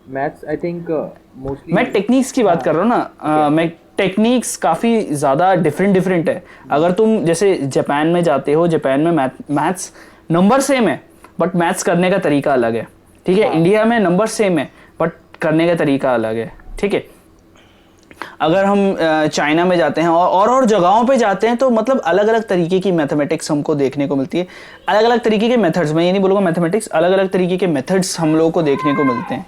मैथ्स आई थिंक मोस्टली, मैं टेक्निक्स की बात कर रहा हूँ ना, मैं टेक्निक्स काफ़ी ज़्यादा डिफरेंट है। अगर तुम जैसे जापान में जाते हो, जापान में मैथ्स नंबर सेम है बट मैथ्स करने का तरीका अलग है, ठीक है। इंडिया में नंबर सेम है बट करने का तरीका अलग है, ठीक है। अगर हम चाइना में जाते हैं और जगहों पे जाते हैं तो मतलब अलग अलग तरीके की मैथमेटिक्स हमको देखने को मिलती है, अलग अलग तरीके के मेथड्स, मैं ये नहीं बोलूँगा मैथमेटिक्स, अलग अलग तरीके के मेथड्स हम लोगों को देखने को मिलते हैं।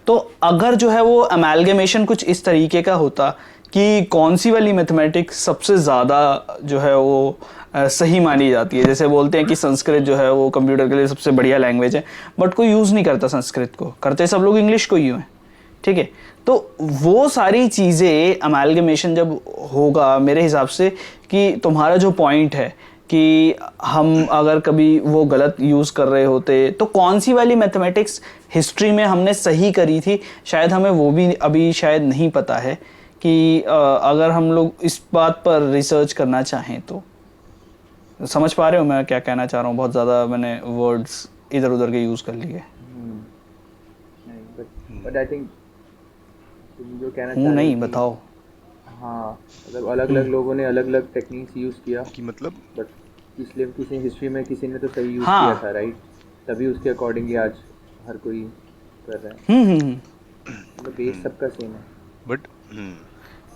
तो अगर जो है वो अमेलगमेशन कुछ इस तरीके का होता कि कौन सी वाली मैथमेटिक्स सबसे ज़्यादा जो है वो सही मानी जाती है, जैसे बोलते हैं कि संस्कृत जो है वो कंप्यूटर के लिए सबसे बढ़िया लैंग्वेज है, बट कोई यूज़ नहीं करता संस्कृत को, करते सब लोग इंग्लिश को ही हैं, ठीक है। तो वो सारी चीज़ें अमेलगमेशन जब होगा, मेरे हिसाब से कि तुम्हारा जो पॉइंट है कि हम अगर कभी वो गलत यूज़ कर रहे होते तो कौन सी वाली मैथमेटिक्स हिस्ट्री में हमने सही करी थी, शायद हमें वो भी अभी शायद नहीं पता है कि अगर हम लोग इस बात पर रिसर्च करना चाहें तो। समझ पा रहे हो मैं क्या कहना चाह रहा हूँ? बहुत ज़्यादा मैंने वर्ड्स इधर उधर के यूज़ कर लिए। बट आई थिंक तुम जो कहना चाह हूँ रहे नहीं, हो कि- बताओ। हाँ, मतलब अलग अलग लोगों ने अलग अलग टेक्निक्स यूज़ किया, कि मतलब बट इसलिए किसी हिस्ट्री में किसी ने तो सही यूज़ हाँ। किया था, राइट, तभी उसके अकॉर्डिंगली आज हर कोई कर रहा है, मतलब बेस सबका सेम है। बट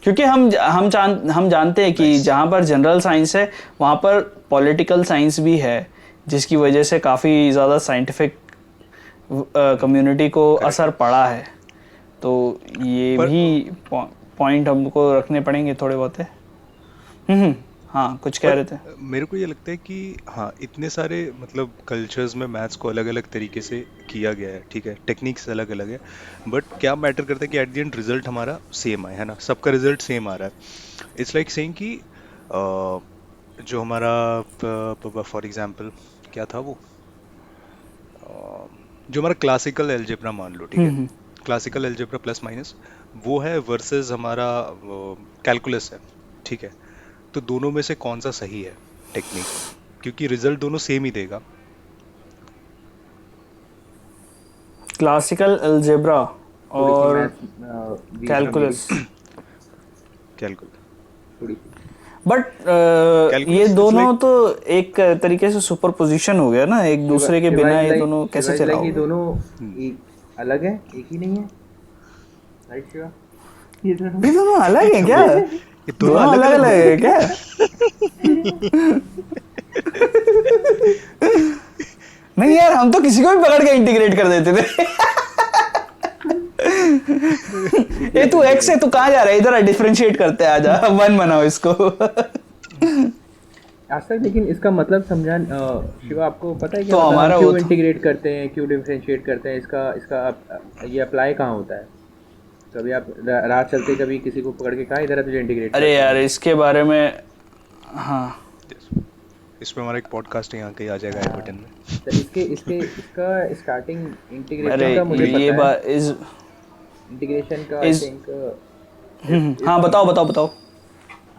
क्योंकि हम जानते हैं कि जहाँ पर जनरल साइंस है वहाँ पर पॉलिटिकल साइंस भी है, जिसकी वजह से काफ़ी ज़्यादा साइंटिफिक कम्युनिटी को असर पड़ा है। तो ये भी पॉइंट हमको रखने पड़ेंगे थोड़े बहुत है। हाँ, कुछ कह रहे थे। मेरे को ये लगता है कि हाँ, इतने सारे मतलब कल्चर्स में मैथ्स को अलग अलग तरीके से किया गया है, ठीक है, टेक्निक्स अलग अलग है, बट क्या मैटर करता है कि एट द एंड रिजल्ट हमारा सेम आए, है ना, सबका रिजल्ट सेम आ रहा है। इट्स लाइक सेइंग कि जो हमारा फॉर एग्जांपल क्या था वो, जो हमारा क्लासिकल एल्जेब्रा मान लो, ठीक है, क्लासिकल एल्जेब्रा प्लस माइनस वो है वर्सेस हमारा कैलकुलस है, ठीक है। तो दोनों में से कौन सा सही है टेक्निक, क्योंकि रिजल्ट दोनों सेम ही देगा। क्लासिकल अलजेब्रा और कैलकुलस, कैलकुलस, बट Calculus ये is दोनों like- तो एक तरीके से सुपरपोजिशन हो गया ना, एक दूसरे के बिना ये दोनों कैसे ये चलाओगे? दोनों एक अलग है, एक ही नहीं है, राइट शिवा? ये दोनों ये दोनों अलग है क्या? ये दोनों अलग अलग है क्या? नहीं यार, हम तो किसी को भी पकड़ के इंटीग्रेट कर देते थे। ए तू एक्स है, तू कहाँ जा रहा है, इधर डिफरेंशिएट करते हैं, आजा वन बनाओ इसको। आज तक लेकिन इसका मतलब समझा शिवा, आपको पता है कि तो हमारा क्यों वो था। इंटीग्रेट करते हैं, क्यों डिफरेंशिएट करते हैं, इसका ये अप्लाई कहाँ होता है? कभी आप राह चलते कभी किसी को पकड़ के कहा इधर आ, तुझे इंटीग्रेट अरे करते यार हैं? इसके बारे में, हाँ इस पे हमारा एक पॉडकास्ट यहाँ कहीं आ जाएगा आई बटन में। तो इसका स्टार्टिंग इंटीग्रेशन अरे का मुझे ये पता है। बात इस इंटीग्रेशन का आई इस थिंक हाँ बताओ बताओ बताओ।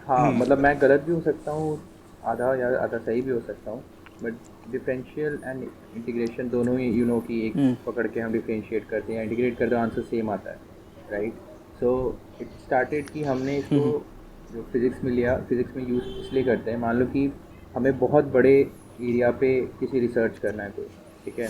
हाँ, मतलब मैं गलत भी हो सकता हूँ, आधा या आधा सही भी हो सकता हूँ, बट डिफरेंशियल एंड इंटीग्रेशन दोनों ही यू नो कि एक पकड़ के हम डिफरेंशिएट करते हैं, इंटीग्रेट करते हैं, आंसर सेम आता है, राइट? सो इट स्टार्टेड कि हमने इसको जो फिज़िक्स में लिया, फिज़िक्स में यूज़ इसलिए करते हैं, मान लो कि हमें बहुत बड़े एरिया पे किसी रिसर्च करना है कोई, ठीक है,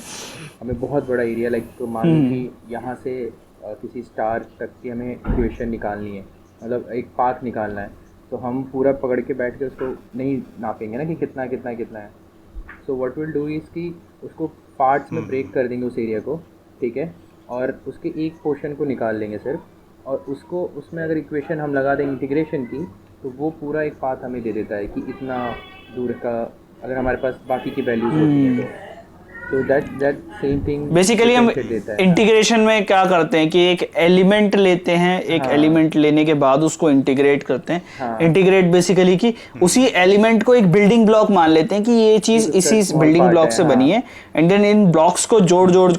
हमें बहुत बड़ा एरिया लाइक, तो मान लो कि यहाँ से किसी स्टार तक की हमें इक्वेशन निकालनी है, मतलब एक पाथ निकालना है, तो हम पूरा पकड़ के बैठ के उसको नहीं नापेंगे ना कि कितना कितना कितना है। So what will do is कि उसको पार्ट्स में ब्रेक कर देंगे उस एरिया को, ठीक है, और उसके एक पोर्शन को निकाल लेंगे सिर्फ, और उसको उसमें अगर इक्वेशन हम लगा देंगे इंटीग्रेशन की, तो वो पूरा एक पाथ हमें दे देता है कि इतना दूर का, अगर हमारे पास बाकी की वैल्यूज होती हैं तो दैट सेम थिंग बेसिकली हम देता है। इंटीग्रेशन में क्या करते हैं कि एक एलिमेंट लेते हैं, एक हाँ। एलिमेंट लेने के बाद उसको इंटीग्रेट करते हैं। हाँ। इंटीग्रेट बेसिकली कि उसी एलिमेंट को एक बिल्डिंग ब्लॉक मान लेते हैं कि ये चीज उसका इसी small बिल्डिंग part ब्लॉक है, से बनी हाँ। है, एंड देन इन ब्लॉक्स को जोड़ जोड़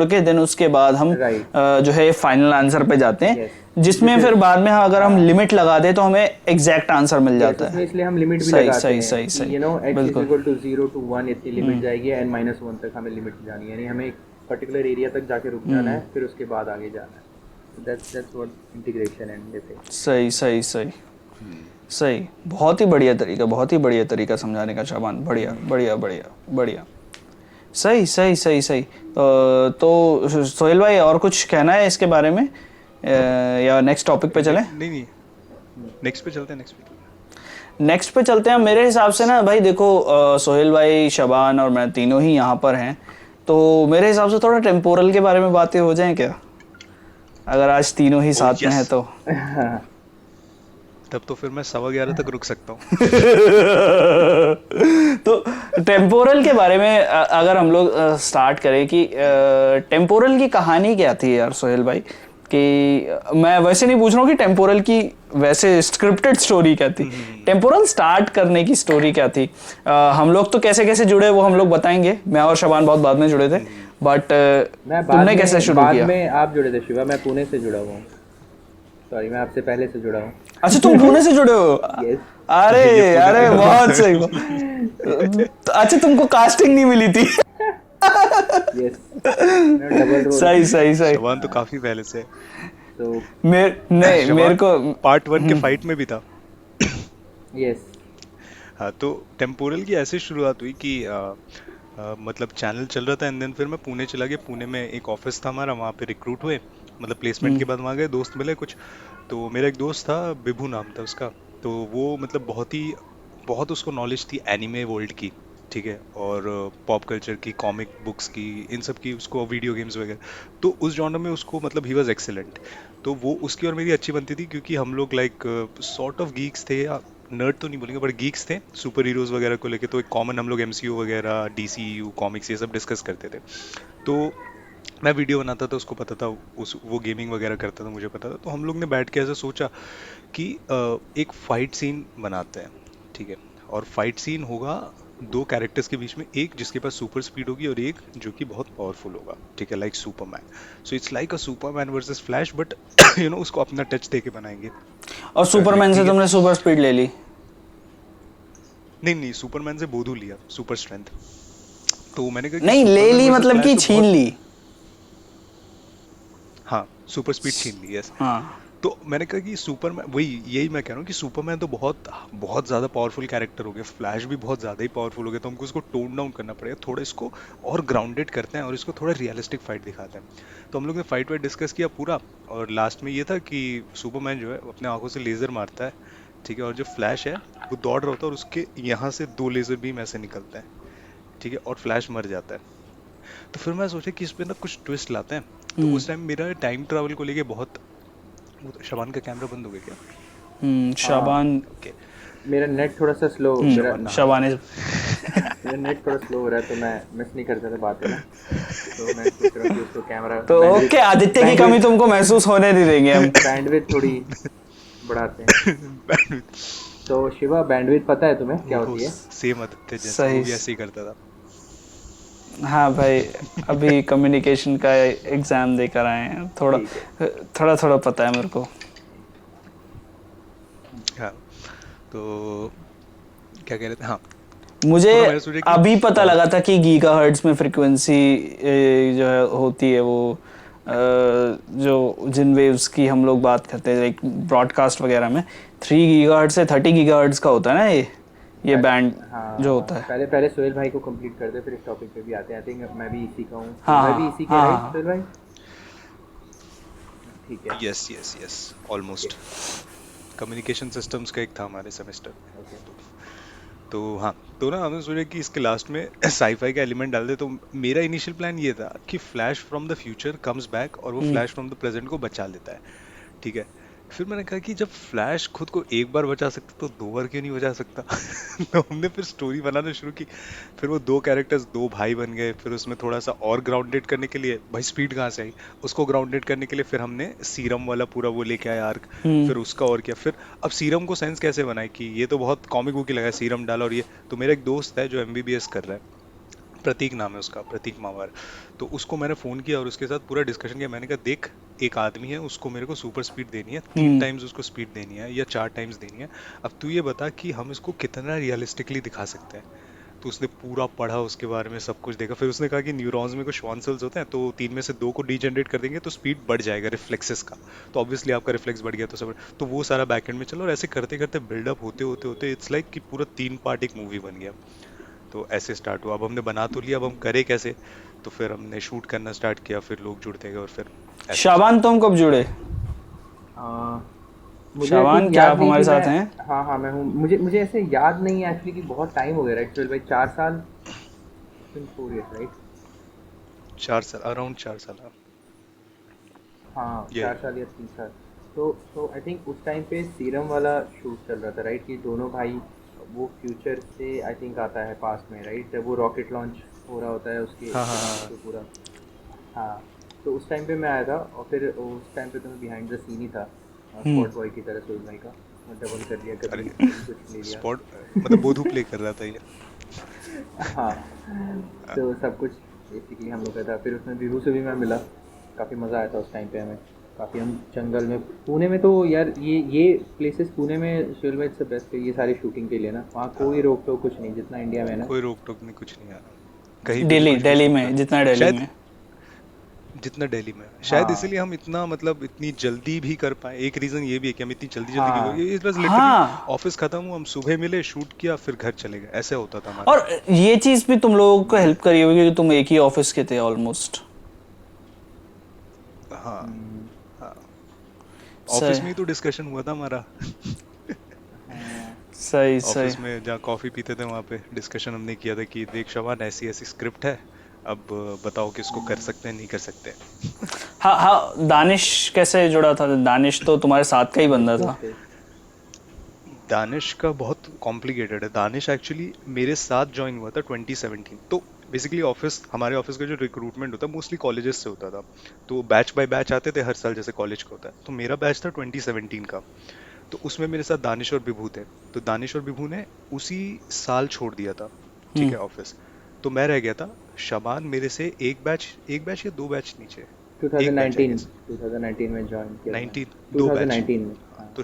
के देन उसके बाद हम Right. जो है फाइनल आंसर पे जाते हैं, Yes. जिसमें फिर बाद में अगर हम लिमिट लगा दें तो हमें एग्जैक्ट आंसर मिल जाता इसमें है। इसलिए हम लिमिट भी सही, लगाते सही, हैं सही, कि सही, यू नो x इज बिल्कुल। इक्वल टू 0 to 1 इतनी लिमिट जाएगी, n माइनस 1 तक हमें लिमिट जानी है, यानी हमें एक पर्टिकुलर एरिया तक जाके रुक जाना है, फिर उसके बाद आगे जाना है। That's what integration and difference. सही सही सही सही, बहुत ही बढ़िया तरीका, बहुत ही बढ़िया तरीका समझाने का शाबान, बढ़िया बढ़िया बढ़िया बढ़िया, सही सही सही सही। तो सोहेल भाई और कुछ कहना है इसके बारे में, या नेक्स्ट टॉपिक पे चलें? नहीं नहीं, नेक्स्ट पे चलते हैं, नेक्स्ट पे। नेक्स्ट पे चलते हैं। मेरे हिसाब से ना भाई देखो, सोहेल भाई, शबान और मैं तीनों ही यहाँ पर हैं, तो मेरे हिसाब से थोड़ा टेम्पोरल के बारे में बातें हो जाएं क्या, अगर आज तीनों ही साथ में yes. हैं तो। तब तो फिर मैं 11:15 तक रुक सकता हूँ। तो टेम्पोरल के बारे में अगर हम लोग स्टार्ट करें कि टेम्पोरल की कहानी क्या थी यार सोहेल भाई, कि मैं वैसे नहीं पूछ रहा हूँ कि टेम्पोरल की वैसे स्क्रिप्टेड स्टोरी क्या थी, टेम्पोरल स्टार्ट करने की स्टोरी क्या थी। हम लोग तो कैसे कैसे जुड़े वो हम लोग बताएंगे, मैं और शबान बहुत बाद में जुड़े थे, बट तुमने कैसे शुरू बाद किया? में आप जुड़े थे शिवा, मैं पुणे से जुड़ा हुआ हूँ, सॉरी मैं आपसे पहले से जुड़ा हूँ। अच्छा तुम पुणे से जुड़े हो? Yes. अरे अरे बहुत सही। अच्छा तुमको कास्टिंग नहीं मिली थी? Yes, double role. सही सही सही। शबान तो काफी पहले से। तो नहीं मेरे को पार्ट 1 के फाइट में भी था। यस, हाँ, तो टेम्पोरल की ऐसे शुरुआत हुई कि मतलब चैनल चल रहा था, एंड देन फिर मैं पुणे चला गया। पुणे में एक ऑफिस था हमारा, वहाँ पे रिक्रूट हुए, मतलब प्लेसमेंट के बाद वहाँ गए, दोस्त मिले कुछ। तो मेरा एक दोस्त था, बिभू नाम था उसका, तो वो मतलब बहुत उसको नॉलेज थी एनिमे वर्ल्ड की, ठीक है, और पॉप कल्चर की, कॉमिक बुक्स की, इन सब की, उसको वीडियो गेम्स वगैरह। तो उस जॉनर में उसको मतलब ही वाज एक्सीलेंट। तो वो उसकी और मेरी अच्छी बनती थी, क्योंकि हम लोग लाइक सॉर्ट ऑफ गीक्स थे, या नर्ड तो नहीं बोलेंगे बट गीक्स थे सुपर हीरोज वगैरह को लेके। तो एक कॉमन हम लोग एमसीयू वगैरह, डीसीयू, कॉमिक्स, ये सब डिस्कस करते थे। तो मैं वीडियो बनाता था, उसको पता था, वो गेमिंग वगैरह करता था, मुझे पता था। तो हम लोग ने बैठ के ऐसा सोचा कि एक फाइट सीन बनाते हैं, ठीक है, और फाइट सीन होगा 2 कैरेक्टर्स के बीच में, एक जिसके पास सुपर स्पीड होगी और एक जो कि बहुत पावरफुल होगा, ठीक है, like Superman. So it's like a Superman versus flash, but you know उसको अपना टच दे के बनाएंगे। और सुपरमैन से तुमने सुपर स्पीड ले ली? नहीं, सुपरमैन से बोधू लिया, सुपर स्ट्रेंथ। तो मैंने कहा कि नहीं ले सुपरमैन ली वर्सेस मतलब फ्लैश कि तो छीन बहुत- ली। हाँ, सुपर स्पीड छीन ली, यस। हाँ तो मैंने कहा कि सुपरमैन, यही मैं कह रहा हूँ कि सुपरमैन तो बहुत ज्यादा पावरफुल कैरेक्टर हो गया, फ्लैश भी बहुत ज्यादा ही पावरफुल हो गया, तो हमको इसको टोन डाउन करना पड़ेगा, थोड़ा इसको और ग्राउंडेड करते हैं और इसको थोड़ा रियलिस्टिक फाइट दिखाते हैं। तो हम लोग ने फाइट वाइट डिस्कस किया पूरा, और लास्ट में ये था कि सुपरमैन जो है वो अपने आंखों से लेजर मारता है, ठीक है, और जो फ्लैश है वो दौड़ रहा होता है और उसके यहाँ से 2 लेजर बीम ऐसे निकलते हैं, ठीक है, और फ्लैश मर जाता है। तो फिर मैं सोचा कि इसमें ना कुछ ट्विस्ट लाते हैं। तो उस टाइम मेरा टाइम ट्रैवल को लेके बहुत शबान का कैमरा बंद हो गया क्या? शाबान। ओके। मेरा नेट थोड़ा सा स्लो, मेरा शाबान is मेरा नेट थोड़ा स्लो हो रहा है तो मैं मिस नहीं कर सकता बातें ना, तो मैं सोच रहा हूँ कि उसको कैमरा तो ओके, आदित्य की कमी तुमको महसूस होने नहीं देंगे हम। बैंडविड्थ थोड़ी बढ़ाते हैं। तो शिवा, बैंडविड्थ पता है तुम्हें क्या होती है? सेम आदित्य जैसे सही। वो भी ऐसे ही करता था। हाँ भाई, अभी कम्युनिकेशन का एग्जाम देकर आए हैं, थोड़ा ठीक है। थोड़ा थोड़ा पता है मेरे को। हाँ, तो क्या कह रहे थे? हाँ, मुझे तो ना मैंने सोचा कि अभी पता लगा था कि गीगाहर्ट्ज में फ्रीक्वेंसी जो है होती है, वो जो जिन वेव्स की हम लोग बात करते हैं लाइक ब्रॉडकास्ट वगैरह में, 3 गीगाहर्ट्ज से 30 गीगाहर्ट्ज का होता है ना ये बैंड हाँ, जो होता है। पहले पहले सोहेल भाई को कंप्लीट कर दे, फिर इस टॉपिक पे भी आते हैं। आई थिंक मैं भी इसी का हूँ। हाँ, मैं भी इसी के, हाँ, राइट हाँ। सोहेल भाई? ठीक है। Yes yes yes, almost. Communication systems का एक था हमारे सेमेस्टर। ओके। तो हाँ, तो ना हमने सोचा कि इसके लास्ट में साईफाई का एलिमेंट डाल दे। तो मेरा इनिशियल प्लान ये था कि flash from the future comes back और वो फ्लैश फ्रॉम द प्रेजेंट को बचा लेता है, ठीक है। फिर मैंने कहा कि जब फ्लैश खुद को एक बार बचा सकता तो 2 बार क्यों नहीं बचा सकता। तो हमने फिर स्टोरी बनाना शुरू की। फिर वो 2 कैरेक्टर्स 2 भाई बन गए। फिर उसमें थोड़ा सा और ग्राउंडेड करने के लिए, भाई स्पीड कहाँ से आई, उसको ग्राउंडेड करने के लिए फिर हमने सीरम वाला पूरा वो लेके आए आर्क। फिर उसका और क्या, फिर अब सीरम को सेंस कैसे बनाए कि ये तो बहुत कॉमिक बुक ही लगा, सीरम डाला। और ये तो मेरा एक दोस्त है जो एमबीबीएस कर रहा है, प्रतीक नाम है उसका, प्रतीक मावर। तो उसको मैंने फ़ोन किया और उसके साथ पूरा डिस्कशन किया। मैंने कहा देख, एक आदमी है, उसको मेरे को सुपर स्पीड देनी है, 3 टाइम्स उसको स्पीड देनी है या 4 टाइम्स देनी है। अब तू ये बता कि हम इसको कितना रियलिस्टिकली दिखा सकते हैं। तो उसने पूरा पढ़ा, उसके बारे में सब कुछ देखा। फिर उसने कहा कि न्यूरॉन्स में कुछ श्वान सेल्स होते हैं, तो 3 में से 2 को डीजनरेट कर देंगे तो स्पीड बढ़ जाएगा रिफ्लेक्सेस का। तो ऑब्वियसली आपका रिफ्लेक्स बढ़ गया तो सब, तो वो सारा बैकएंड में चलो। और ऐसे करते करते बिल्डअप होते होते होते इट्स लाइक कि पूरा 3 पार्ट एक मूवी बन गया। तो ऐसे स्टार्ट हुआ। अब हमने बना तो लिया, अब हम करें कैसे? तो फिर हमने शूट करना स्टार्ट किया, फिर लोग जुड़ते गए और फिर ऐसे शाबान, तुम कब जुड़े? मुझे शाबान, think क्या याद आप नहीं हमारे कि साथ मैं, हैं? हाँ हाँ मैं हूँ। मुझे ऐसे याद नहीं है एक्चुअली कि बहुत टाइम हो गया, राइट सोहेल भाई? 4 साल, 4 years, राइट? 4 साल, अराउंड 4 साल। हाँ, ये 4 साल या 3 साल। तो आई थिंक उस टाइम पे सीरम वाला शूट चल रहा था, राइट? कि दोनों भाई, वो फ्यूचर से आई थिंक आता है पास्ट में, राइट? जब वो रॉकेट लॉन्च हो रहा होता है उसके हाँ हाँ हाँ। तो पूरा, हाँ। तो उस टाइम पे मैं आया था और फिर उस टाइम पे तो मैं बिहाइंड द सीन ही था, स्पॉट बॉय की तरह सोहेल भाई का। मैं डबल कर लिया, अरे कभी कुछ ले लिया। स्पॉट, मतलब बोधू प्ले कर रहा था ये। हाँ, तो सब कुछ बेसिकली हम लोग का था। फिर उसमें विभू से भी मैं मिला, काफ़ी मज़ा आया था उस टाइम पे हमें। काफ़ी हम जंगल में, पुणे में तो यार ये प्लेसेस पुणे में सोहेल भाई से बेस्ट है ये सारी शूटिंग के लिए ना। वहाँ कोई रोक टोक कुछ नहीं, जितना इंडिया में है ना। कोई रोक टोक नहीं, कुछ नहीं आ रहा, कहीं पे भी कुछ भी दिल्ली शूट में कर, जितना दिल्ली शायद में। जितना दिल्ली में है। शायद हाँ इसीलिए हम इतना, मतलब इतनी जल्दी भी कर पाए। एक रीजन ये भी है कि हम इतनी जल्दी जल्दी हाँ क्यों, ये बस लिटरली हाँ, ऑफिस खत्म हुआ, हम सुबह मिले, शूट किया, फिर घर चले गए, ऐसे होता था हमारा। और ये चीज भी तुम लोगों को हेल्प करी होगी कि तुम एक ही ऑफिस के थे ऑलमोस्ट। हाँ हम्म, हाँ, सही ऑफिस में ही तो डिस्कशन हुआ था हमारा। हाँ सही सही। ऑफिस में जहाँ कॉफी पीते थे वहाँ पे डिस्कशन हमने किया था कि देख शबान, ऐसी ऐसी स्क्रिप्ट है, अब बताओ कि इसको कर सकते हैं नहीं कर सकते। हाँ हाँ, दानिश कैसे जुड़ा था? दानिश तो तुम्हारे साथ का ही बंदा था। ओके। दानिश का बहुत कॉम्प्लिकेटेड है। दानिश एक्चुअली मेरे साथ ज्वाइन हुआ था 2017। तो बेसिकली ऑफिस, हमारे ऑफिस का जो रिक्रूटमेंट होता है मोस्टली कॉलेजेस से होता था। तो बैच बाय बैच आते थे हर साल, जैसे कॉलेज का होता है। तो मेरा बैच था 2017 का। तो उसमें मेरे साथ दानिश और विभू थे। तो दानिश और विभू ने उसी साल छोड़ दिया था, ठीक है, ऑफिस। तो मैं रह गया था। शबान मेरे से एक बैच या 2 बैच नीचे, एक बैच आई 2019 गेस, 2019 में ज्वाइन किया था 19, मैंने। 2 बैच। 2019 में, हाँ, हाँ। तो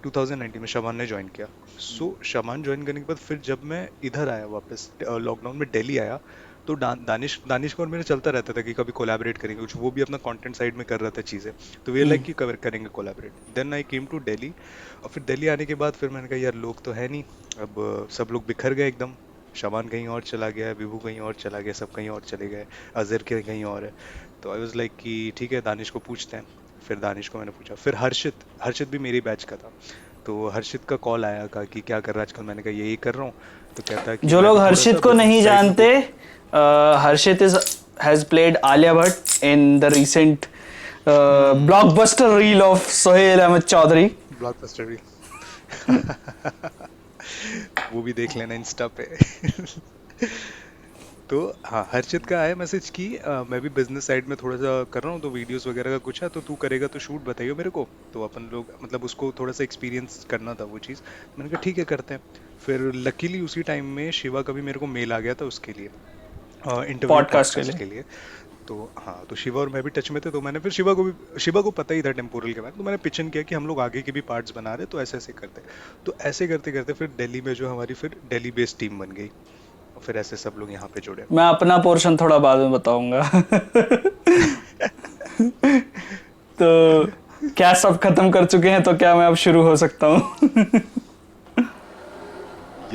2019 में शबान ने ज्वाइन किया। सो शबान ज्वाइन करने के बाद फिर जब मैं इधर आया वापस, लॉकडाउन में दिल्ली आया, तो दानिश को और मेरा चलता रहता था कि कभी कोलैबोरेट करेंगे कुछ। वो भी अपना कंटेंट साइड में कर रहा था चीज़ें। तो वे लाइक कि करेंगे collaborate. Then I came to Delhi. और फिर दिल्ली आने के बाद फिर मैंने कहा यार लोग तो है नहीं, अब सब लोग बिखर गए एकदम। शबान कहीं और चला गया, विभू कहीं और चला गया, सब कहीं और चले गए, अजहर के कहीं और है। तो आई वाज लाइक कि ठीक है, दानिश को पूछते हैं। फिर दानिश को मैंने पूछा। फिर हर्षित भी मेरी बैच का था। तो हर्षित का कॉल आया, कहा कि क्या कर रहा है आजकल। मैंने कहा यही कर रहा हूँ। तो कहता है कि जो मैं लोग भी थोड़ा सा हर्षित को बिजनेस नहीं साइड में जानते, हर्षित is has played Alia Bhatt in the recent blockbuster reel of Sohail Ahmed Chaudhary. Blockbuster भी वो भी देख लेना इंस्टा पे तो हाँ, हर्षित का आया मैसेज कि मैं भी बिजनेस साइड में थोड़ा सा कर रहा हूँ, तो वीडियोस वगैरह का कुछ है, तो तू करेगा तो शूट बताइयो मेरे को। तो अपन लोग मतलब उसको थोड़ा सा एक्सपीरियंस करना था वो चीज़। मैंने कहा ठीक है करते हैं। फिर लकीली उसी टाइम में शिवा का भी मेरे को मेल आ गया था उसके लिए, इंटरव्यू Podcast के पॉडकास्ट के लिए। तो हाँ, तो शिवा और मैं भी टच में थे, तो मैंने फिर शिवा को पता ही था टेम्पोरल के बारे में, तो मैंने पिचन किया कि हम लोग आगे के भी पार्ट्स बना रहे, तो ऐसे ऐसे करते। तो ऐसे करते करते फिर दिल्ली में जो हमारी फिर दिल्ली बेस्ड टीम बन गई, और फिर ऐसे सब लोग यहाँ पे जुड़े। मैं अपना पोर्शन थोड़ा बाद में बताऊंगा। तो क्या सब खत्म कर चुके हैं, तो क्या मैं अब शुरू हो सकता हूँ?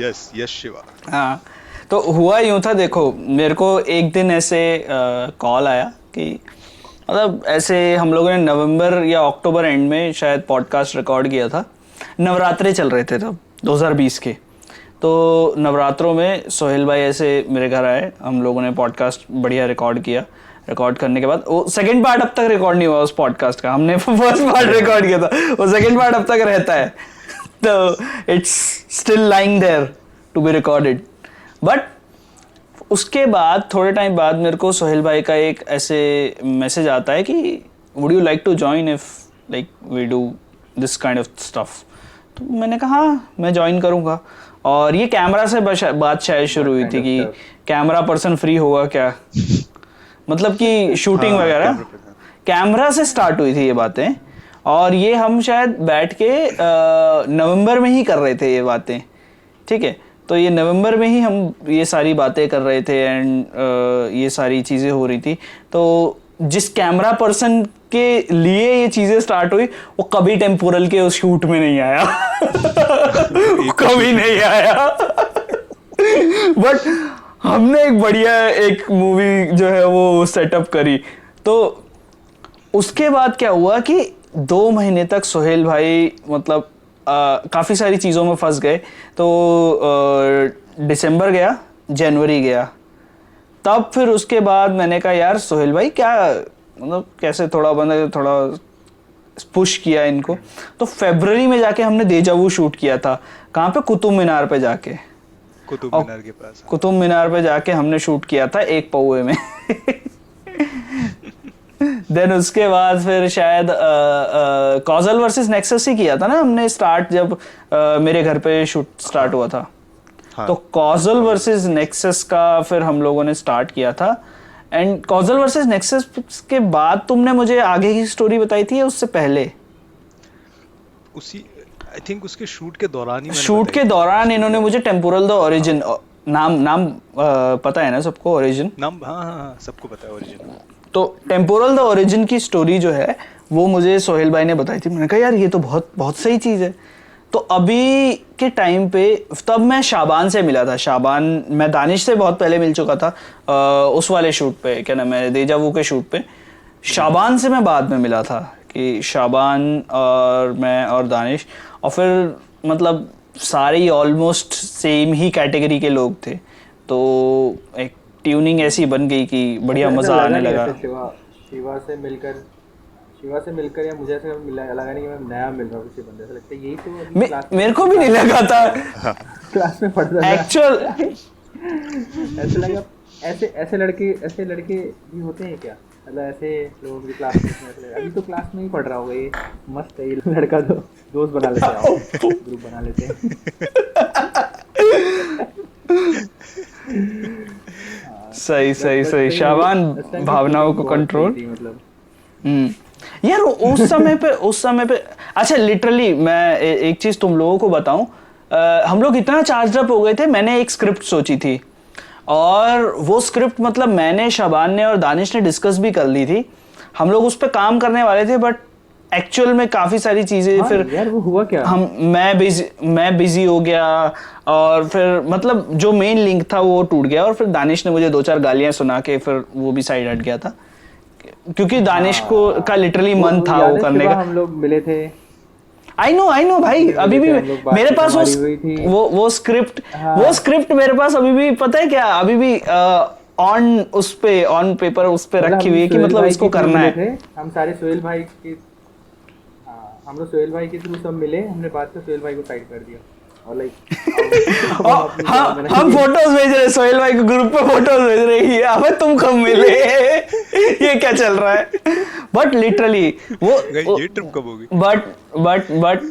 Yes yes Shiva. हाँ, तो हुआ यूं था, देखो मेरे को एक दिन ऐसे कॉल आया कि मतलब ऐसे हम लोगों ने नवंबर या अक्टूबर एंड में शायद पॉडकास्ट रिकॉर्ड किया था। नवरात्रे चल रहे थे तब 2020 के। तो नवरात्रों में सोहेल भाई ऐसे मेरे घर आए, हम लोगों ने पॉडकास्ट बढ़िया रिकॉर्ड किया। रिकॉर्ड करने के बाद वो सेकंड पार्ट अब तक रिकॉर्ड नहीं हुआ उस पॉडकास्ट का, हमने फर्स्ट पार्ट रिकॉर्ड किया था, वो सेकंड पार्ट अब तक रहता है। तो it's still lying there to be recorded. But उसके बाद थोड़े टाइम बाद मेरे को सोहेल भाई का एक ऐसे मैसेज आता है कि would you like to join if like we do this kind of stuff. तो मैंने कहा हाँ मैं ज्वाइन करूँगा। और ये कैमरा से बात शायद शुरू हुई थी कि कैमरा पर्सन फ्री होगा क्या, मतलब कि शूटिंग वगैरह कैमरा से स्टार्ट हुई थी ये बातें। और ये हम शायद बैठ के नवंबर में ही कर रहे थे ये बातें, ठीक है। तो ये नवंबर में ही हम ये सारी बातें कर रहे थे एंड ये सारी चीज़ें हो रही थी। तो जिस कैमरा पर्सन के लिए ये चीज़ें स्टार्ट हुई वो कभी टेम्पोरल के उस शूट में नहीं आया। कभी नहीं आया। बट हमने एक बढ़िया एक मूवी जो है वो सेटअप करी। तो उसके बाद क्या हुआ कि 2 महीने तक सोहेल भाई मतलब काफ़ी सारी चीज़ों में फंस गए। तो दिसंबर गया, जनवरी गया, तब फिर उसके बाद मैंने कहा यार सोहेल भाई क्या मतलब कैसे थोड़ा पुश किया इनको। तो फरवरी में जाके हमने देजावू शूट किया था। कहाँ पे? कुतुब मीनार पे जाके, कुतुब मीनार के पास। कुतुब मीनार पे जाके हमने शूट किया था एक पौवे में। देन उसके बाद फिर शायद कॉजल वर्सेस नेक्सस ही किया था ना हमने स्टार्ट, जब मेरे घर पे शूट स्टार्ट हुआ था। हाँ। तो कॉजल वर्सेस नेक्सस का फिर हम लोगों ने स्टार्ट किया था। एंड कॉजल वर्सेस नेक्सस के बाद तुमने मुझे आगे की स्टोरी बताई थी या उससे पहले? उसी आई थिंक उसके शूट के दौरान ही शूट के दौरान इन्होंने मुझे टेम्पोरल द ओरिजिन नाम पता है ना सबको? ओरिजिन नाम हाँ सबको पता है ओरिजिन। तो टेम्पोरल द ओरिजिन की स्टोरी जो है वो मुझे सोहेल भाई ने बताई थी। मैंने कहा यार ये तो बहुत बहुत सही चीज़ है। तो अभी के टाइम पे तब मैं शाबान से मिला था। शाबान, मैं दानिश से बहुत पहले मिल चुका था उस वाले शूट पे, क्या नाम है, देजावू के शूट पे। शाबान से मैं बाद में मिला था कि शाबान और मैं और दानिश, और फिर मतलब सारे ही ऑलमोस्ट सेम ही कैटेगरी के लोग थे। तो एक ट्यूनिंग ऐसी बन गई कि बढ़िया मज़ा आने लगा। शिवा से मिलकर या मुझे ऐसा लगा नहीं कि मैं नया मिल रहा हूँ किसी बंदे से। लगता है यही तो मेरे को भी नहीं लगा था क्लास में पढ़ता था एक्चुअल। ऐसे लगा ऐसे लड़के भी होते हैं क्या, मतलब ऐसे लोगों की क्लास में अभी तो क्लास में ही पढ़ रहा होगा ये, मस्त है ये लड़का। तो दोस्त बना लेते हैं, ग्रुप बना लेते हैं। सही शाबान भावनाओं को कंट्रोल मतलब। यार उस समय पे अच्छा लिटरली मैं एक चीज तुम लोगों को बताऊं, हम लोग इतना चार्ज अप हो गए थे। मैंने एक स्क्रिप्ट सोची थी और वो स्क्रिप्ट मतलब मैंने, शाबान ने और दानिश ने डिस्कस भी कर ली थी। हम लोग उस पर काम करने वाले थे, बट एक्चुअल में काफ़ी सारी चीज़ें फिर यार वो हुआ क्या, मैं बिजी हो गया और फिर मतलब जो मेन लिंक था वो टूट गया। और फिर दानिश ने मुझे 2-4 गालियां सुना के फिर वो भी साइड हट गया था, क्योंकि दानिश को का लिटरली मन था वो करने का। हम लोग मिले थे। आई नो भाई, अभी भी मेरे पास वो स्क्रिप्ट मेरे पास अभी भी, पता है क्या, अभी भी ऑन पेपर उस पे मतलब रखी हम हुई है कि सोहेल मतलब भाई इसको के थ्रू करना मिले है। थे, हम सारे सोहेल भाई के, हाँ हम लोग सोहेल भाई के थ्रू सब मिले, हमने बाद में सोहेल भाई को साइड कर दिया और लाइक अब हम और अपनी जगह हम बनाएंगे। फोटोज भेज रहे हैं, सोहेल भाई के ग्रुप पे फोटोज भेज रहे हैं, अबे तुम कब मिले, ये क्या चल रहा है। बट लिटरली गाइस वो ये ट्रिप कब होगी? बट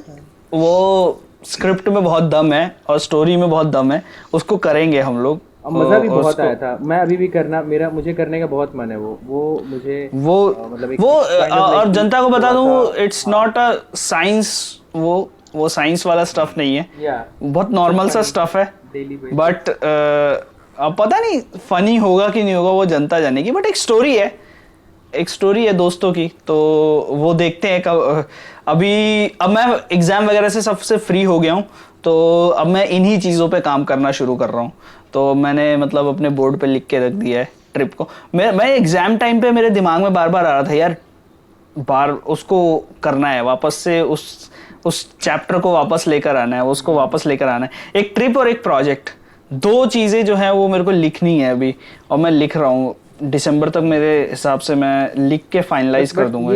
वो स्क्रिप्ट में बहुत दम है और स्टोरी में बहुत दम है, उसको करेंगे हम लोग। और मज़ा भी और बहुत उसको आया था, मैं अभी भी करना, मेरा मुझे करने का बहुत मन है वो मुझे वो मतलब एक वो काइंड ऑफ लाइक और कि जनता को बता थोड़ा दूं, सा, इट्स हाँ नॉट अ साइंस, वो साइंस वाला स्टफ नहीं है, या बहुत नॉर्मल सा स्टफ है। Daily basis. बट अब पता नहीं फनी होगा कि नहीं होगा, वो जनता जानेगी, बट एक स्टोरी है दोस्तों की, तो वो देखते हैं कब। अब मैं एग्जाम वगैरह से सबसे फ्री हो गया हूँ, तो अब मैं इन्हीं चीज़ों पे काम करना शुरू कर रहा हूँ। तो मैंने मतलब अपने बोर्ड पे लिख के रख दिया है ट्रिप को। मैं एग्जाम टाइम पे मेरे दिमाग में बार बार आ रहा था यार, बार उसको करना है वापस से, उस चैप्टर को वापस लेकर आना है, उसको वापस लेकर आना है, एक ट्रिप और एक प्रोजेक्ट, दो चीज़ें जो हैं वो मेरे को लिखनी है अभी, और मैं लिख रहा हूँ। दिसंबर तक मेरे हिसाब से मैं लिख के फाइनलाइज कर बट दूंगा।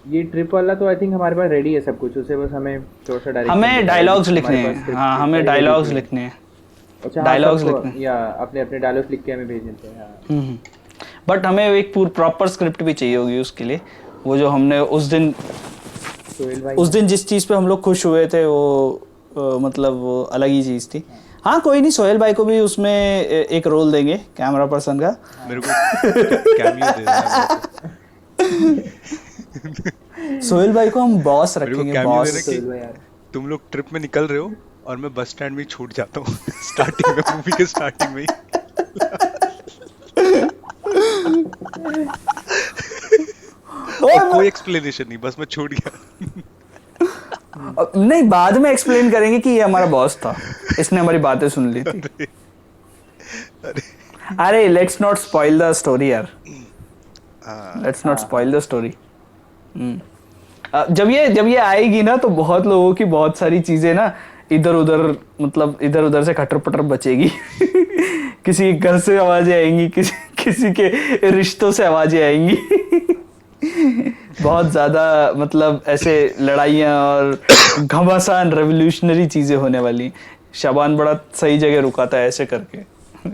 ये ट्रिप वाला तो आई थिंक हमारे पास रेडी है सब कुछ, उसे बस हमें थोड़ा सा डायरेक्शन हमें देना है, डायलॉग्स हमारे लिखने पास हैं, स्क्रिप्ट हाँ की हमें सारी रेडी डायलॉग्स थी। लिखने हैं, अच्छा हाँ, डायलॉग्स सबको लिखने हैं। या अपने अपने डायलॉग्स लिख के हमें भेज देते हैं, हाँ। बट हमें एक प्रॉपर स्क्रिप्ट भी चाहिए होगी उसके लिए। वो जो हमने सोहेल भाई उस हैं। दिन जिस चीज़ पे हम लोग खुश हुए थे, वो मतलब वो अलग ही चीज़ थी। हाँ कोई नहीं, सोहेल भाई को भी उसमें एक रोल देंगे कैमरा पर्सन का। मेरे को कैमियो दे देना सोहेल भाई को हम बॉस मेरे को रखेंगे, कैमियो देना बॉस। कि सोहेल भाई यार, तुम लोग ट्रिप में निकल रहे हो और मैं बस स्टैंड में ही छूट जाता हूँ स्टार्टिंग में, मूवी के स्टार्टिंग में ही। और कोई एक्सप्लेनेशन नहीं, बस मैं छूट गया। नहीं, बाद में एक्सप्लेन करेंगे कि ये हमारा बॉस था, इसने हमारी बातें सुन ली थी। अरे अरे let's not spoil the story यार, हाँ, लेट्स नॉट हाँ हाँ स्पॉइल द स्टोरी। जब ये आएगी ना, तो बहुत लोगों की बहुत सारी चीजें ना इधर उधर, मतलब इधर उधर से खटर पटर बचेगी। किसी के घर से आवाजें आएंगी, किसी के रिश्तों से आवाजें आएंगी। बहुत ज्यादा मतलब ऐसे लड़ाइयाँ और घमासान रेवोल्यूशनरी चीजें होने वाली। शाबान बड़ा सही जगह रुका था ऐसे करके,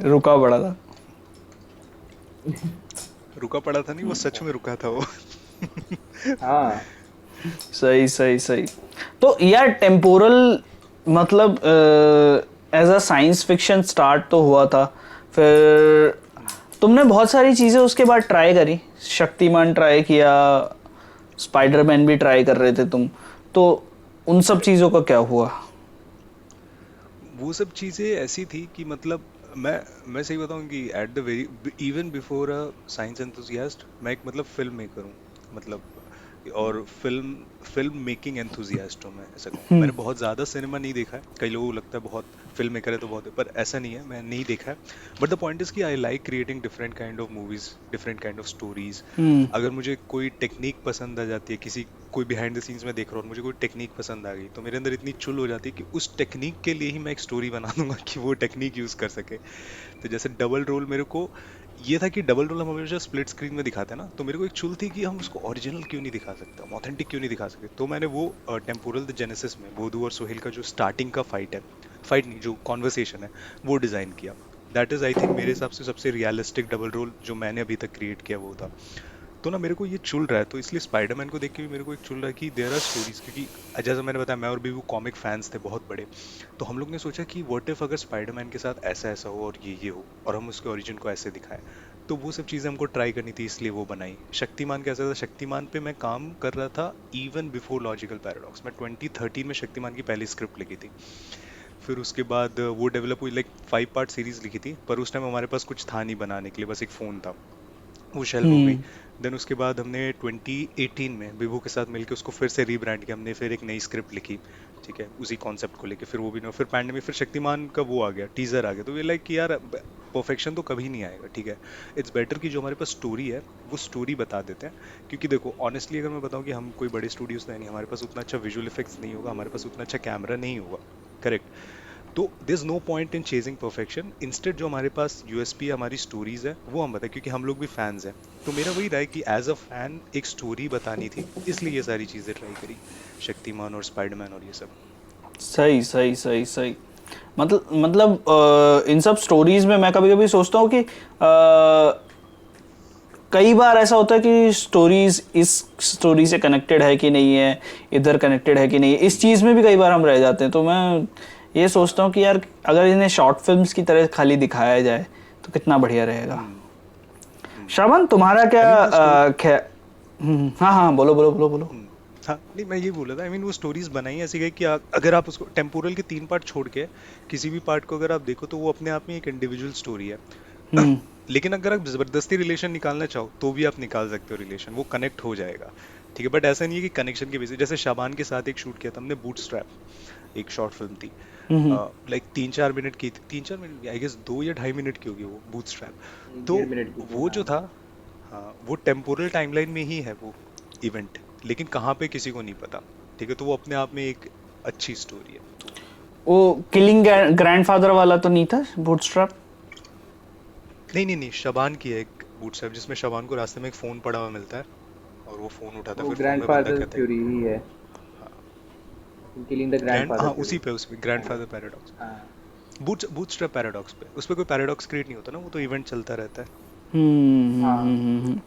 रुका बड़ा था। रुका पड़ा था नहीं, वो सच में रुका था वो। हाँ। सही सही सही। तो यार टेम्पोरल मतलब as a science fiction start तो हुआ था, फिर तुमने बहुत सारी चीज़ें उसके बाद ट्राई करी, शक्तिमान ट्राई किया, स्पाइडरमैन भी ट्राई कर रहे थे तुम, तो उन सब चीज़ों का क्या हुआ? वो सब चीजें ऐसी थी कि मतलब मैं सही बताऊं कि at the very, even before a science enthusiast, मैं एक मतलब फिल्म मेकर हूँ, मतलब और फिल्म मेकिंग एंथुसियास्ट हूँ मैं, ऐसा कहूँ। मैंने बहुत ज़्यादा सिनेमा नहीं देखा है, कई लोगों को लगता है बहुत फिल्म मेकर है तो बहुत है, पर ऐसा नहीं है, मैं नहीं देखा है। बट द पॉइंट इज कि I like creating different kind of movies, different kind of stories. अगर मुझे कोई टेक्निक पसंद आ जाती है, कोई बिहाइंड द सीन्स में देख रहा हूँ, मुझे कोई टेक्निक पसंद आ गई, तो मेरे अंदर इतनी चुल हो जाती है कि उस टेक्निक के लिए ही मैं एक स्टोरी बना दूंगा कि वो टेक्निक यूज कर सके। तो जैसे डबल रोल, मेरे को ये था कि डबल रोल हम हमेशा स्प्लिट स्क्रीन में दिखाते हैं ना, तो मेरे को एक चुल थी कि हम उसको ओरिजिनल क्यों नहीं दिखा सकते, हम ऑथेंटिक क्यों नहीं दिखा सकते। तो मैंने वो टेम्पोरल द जेनेसिस में बोधू और सोहेल का जो स्टार्टिंग का फाइट नहीं, जो कॉन्वर्सेशन है, वो डिजाइन किया। दैट इज आई थिंक मेरे हिसाब से सबसे रियलिस्टिक डबल रोल जो मैंने अभी तक क्रिएट किया वो था। तो ना मेरे को ये चुल रहा है, तो इसलिए स्पाइडरमैन को देख के भी मेरे को एक चुल रहा है कि देयर आर स्टोरीज, क्योंकि जैसा मैंने बताया मैं और भी वो कॉमिक फैंस थे बहुत बड़े। तो हम लोग ने सोचा कि व्हाट इफ अगर स्पाइडरमैन के साथ ऐसा ऐसा हो और ये हो और हम उसके ओरिजिन को ऐसे दिखाएं। तो वो सब चीज़ें हमको ट्राई करनी थी, इसलिए वो बनाई। शक्तिमान कैसा था, शक्तिमान पे मैं काम कर रहा था इवन बिफोर लॉजिकल पैराडॉक्स। मैं 2013 में शक्तिमान की पहली स्क्रिप्ट लिखी थी। फिर उसके बाद वो डेवलप हुई, लाइक 5 पार्ट सीरीज लिखी थी, पर उस टाइम हमारे पास कुछ था नहीं बनाने के लिए, बस एक फ़ोन था, वो शेल्फ हो गई। देन उसके बाद हमने 2018 में विभू के साथ मिलकर उसको फिर से रीब्रांड किया हमने, फिर एक नई स्क्रिप्ट लिखी, ठीक है, उसी कॉन्सेप्ट को लेके। फिर वो भी नहीं, फिर पैंडेमिक, फिर शक्तिमान का वो आ गया, टीजर आ गया। तो ये लाइक कि यार परफेक्शन तो कभी नहीं आएगा, ठीक है, इट्स बेटर कि जो हमारे पास स्टोरी है वो स्टोरी बता देते हैं। क्योंकि देखो ऑनेस्टली अगर मैं बताऊं कि हम कोई बड़े स्टूडियोज तो है नहीं, हमारे पास उतना अच्छा विजुअल इफेक्ट्स नहीं होगा, हमारे पास उतना अच्छा कैमरा नहीं होगा, करेक्ट। तो there is no point in chasing perfection, instead जो हमारे पास यूएसपी हमारी स्टोरीज है वो हम बताएं, क्योंकि हम लोग भी फैंस हैं। तो मेरा वही रहा है कि एज अ फैन एक स्टोरी बतानी थी, इसलिए ये सारी चीजें ट्राई करी, शक्तिमान और स्पाइडरमैन और ये सब। सही सही सही सही। मतलब इन सब स्टोरीज में मैं कभी कभी सोचता हूँ कि कई बार ऐसा होता है कि स्टोरीज इस स्टोरी से कनेक्टेड है कि नहीं है, इधर कनेक्टेड है कि नहीं है, इस चीज़ में भी कई बार हम रह जाते हैं। तो मैं ये सोचता हूँ कि यार अगर इन्हें शॉर्ट फिल्म्स की तरह खाली दिखाया जाए तो कितना बढ़िया रहेगा। श्रवण तुम्हारा क्या हाँ हाँ बोलो बोलो बोलो बोलो। हाँ नहीं, मैं ये बोल रहा था, आई मीन वो स्टोरीज बनाई ऐसी गई कि अगर आप उसको टेम्पोरल के 3 पार्ट छोड़ के किसी भी पार्ट को अगर आप देखो तो वो अपने आप में एक इंडिविजुअल स्टोरी है। लेकिन अगर आप जबरदस्ती रिलेशन निकालना चाहो तो भी आप निकाल सकते हो रिलेशन, वो कनेक्ट हो जाएगा, ठीक है। बट ऐसा नहीं है कि कनेक्शन के बेसिस, जैसे शाबान के साथ एक शूट किया था हमने, बूटस्ट्रैप, एक शॉर्ट फिल्म थी, लाइक 3-4 मिनट की थी, 3-4 मिनट, आई गेस 2 या 2.5 मिनट की होगी वो बूटस्ट्रैप। तो 1.5 मिनट की थी, वो जो हाँ। था, हाँ वो टेम्पोरल टाइमलाइन में ही है वो इवेंट, लेकिन कहाँ पे किसी को नहीं पता, ठीक है। तो वो अपने आप में एक अच्छी स्टोरी है। तो वो किलिंग ग्रैंडफादर वाला तो नहीं था बूटस्ट्रैप? नहीं नहीं नहीं, शबान की है एक बूटस्ट्रैप, जिसमें शबान को रास्ते में एक फोन पड़ा हुआ मिलता है और वो फोन उठाता है, वो फिर फोन में बंदा ग्रैंडफादर कहता है थ्योरी ही है, किलिंग द ग्रैंड, हाँ ग्रैंडफादर उसी थ्योरी। पे, उसमें ग्रैंडफादर पैराडॉक्स, हाँ बूटस्ट्रैप पैराडॉक्स पे, उस पे कोई पैराडॉक्स क्रिएट नहीं होता ना, वो तो इवेंट चलता रहता है। हाँ।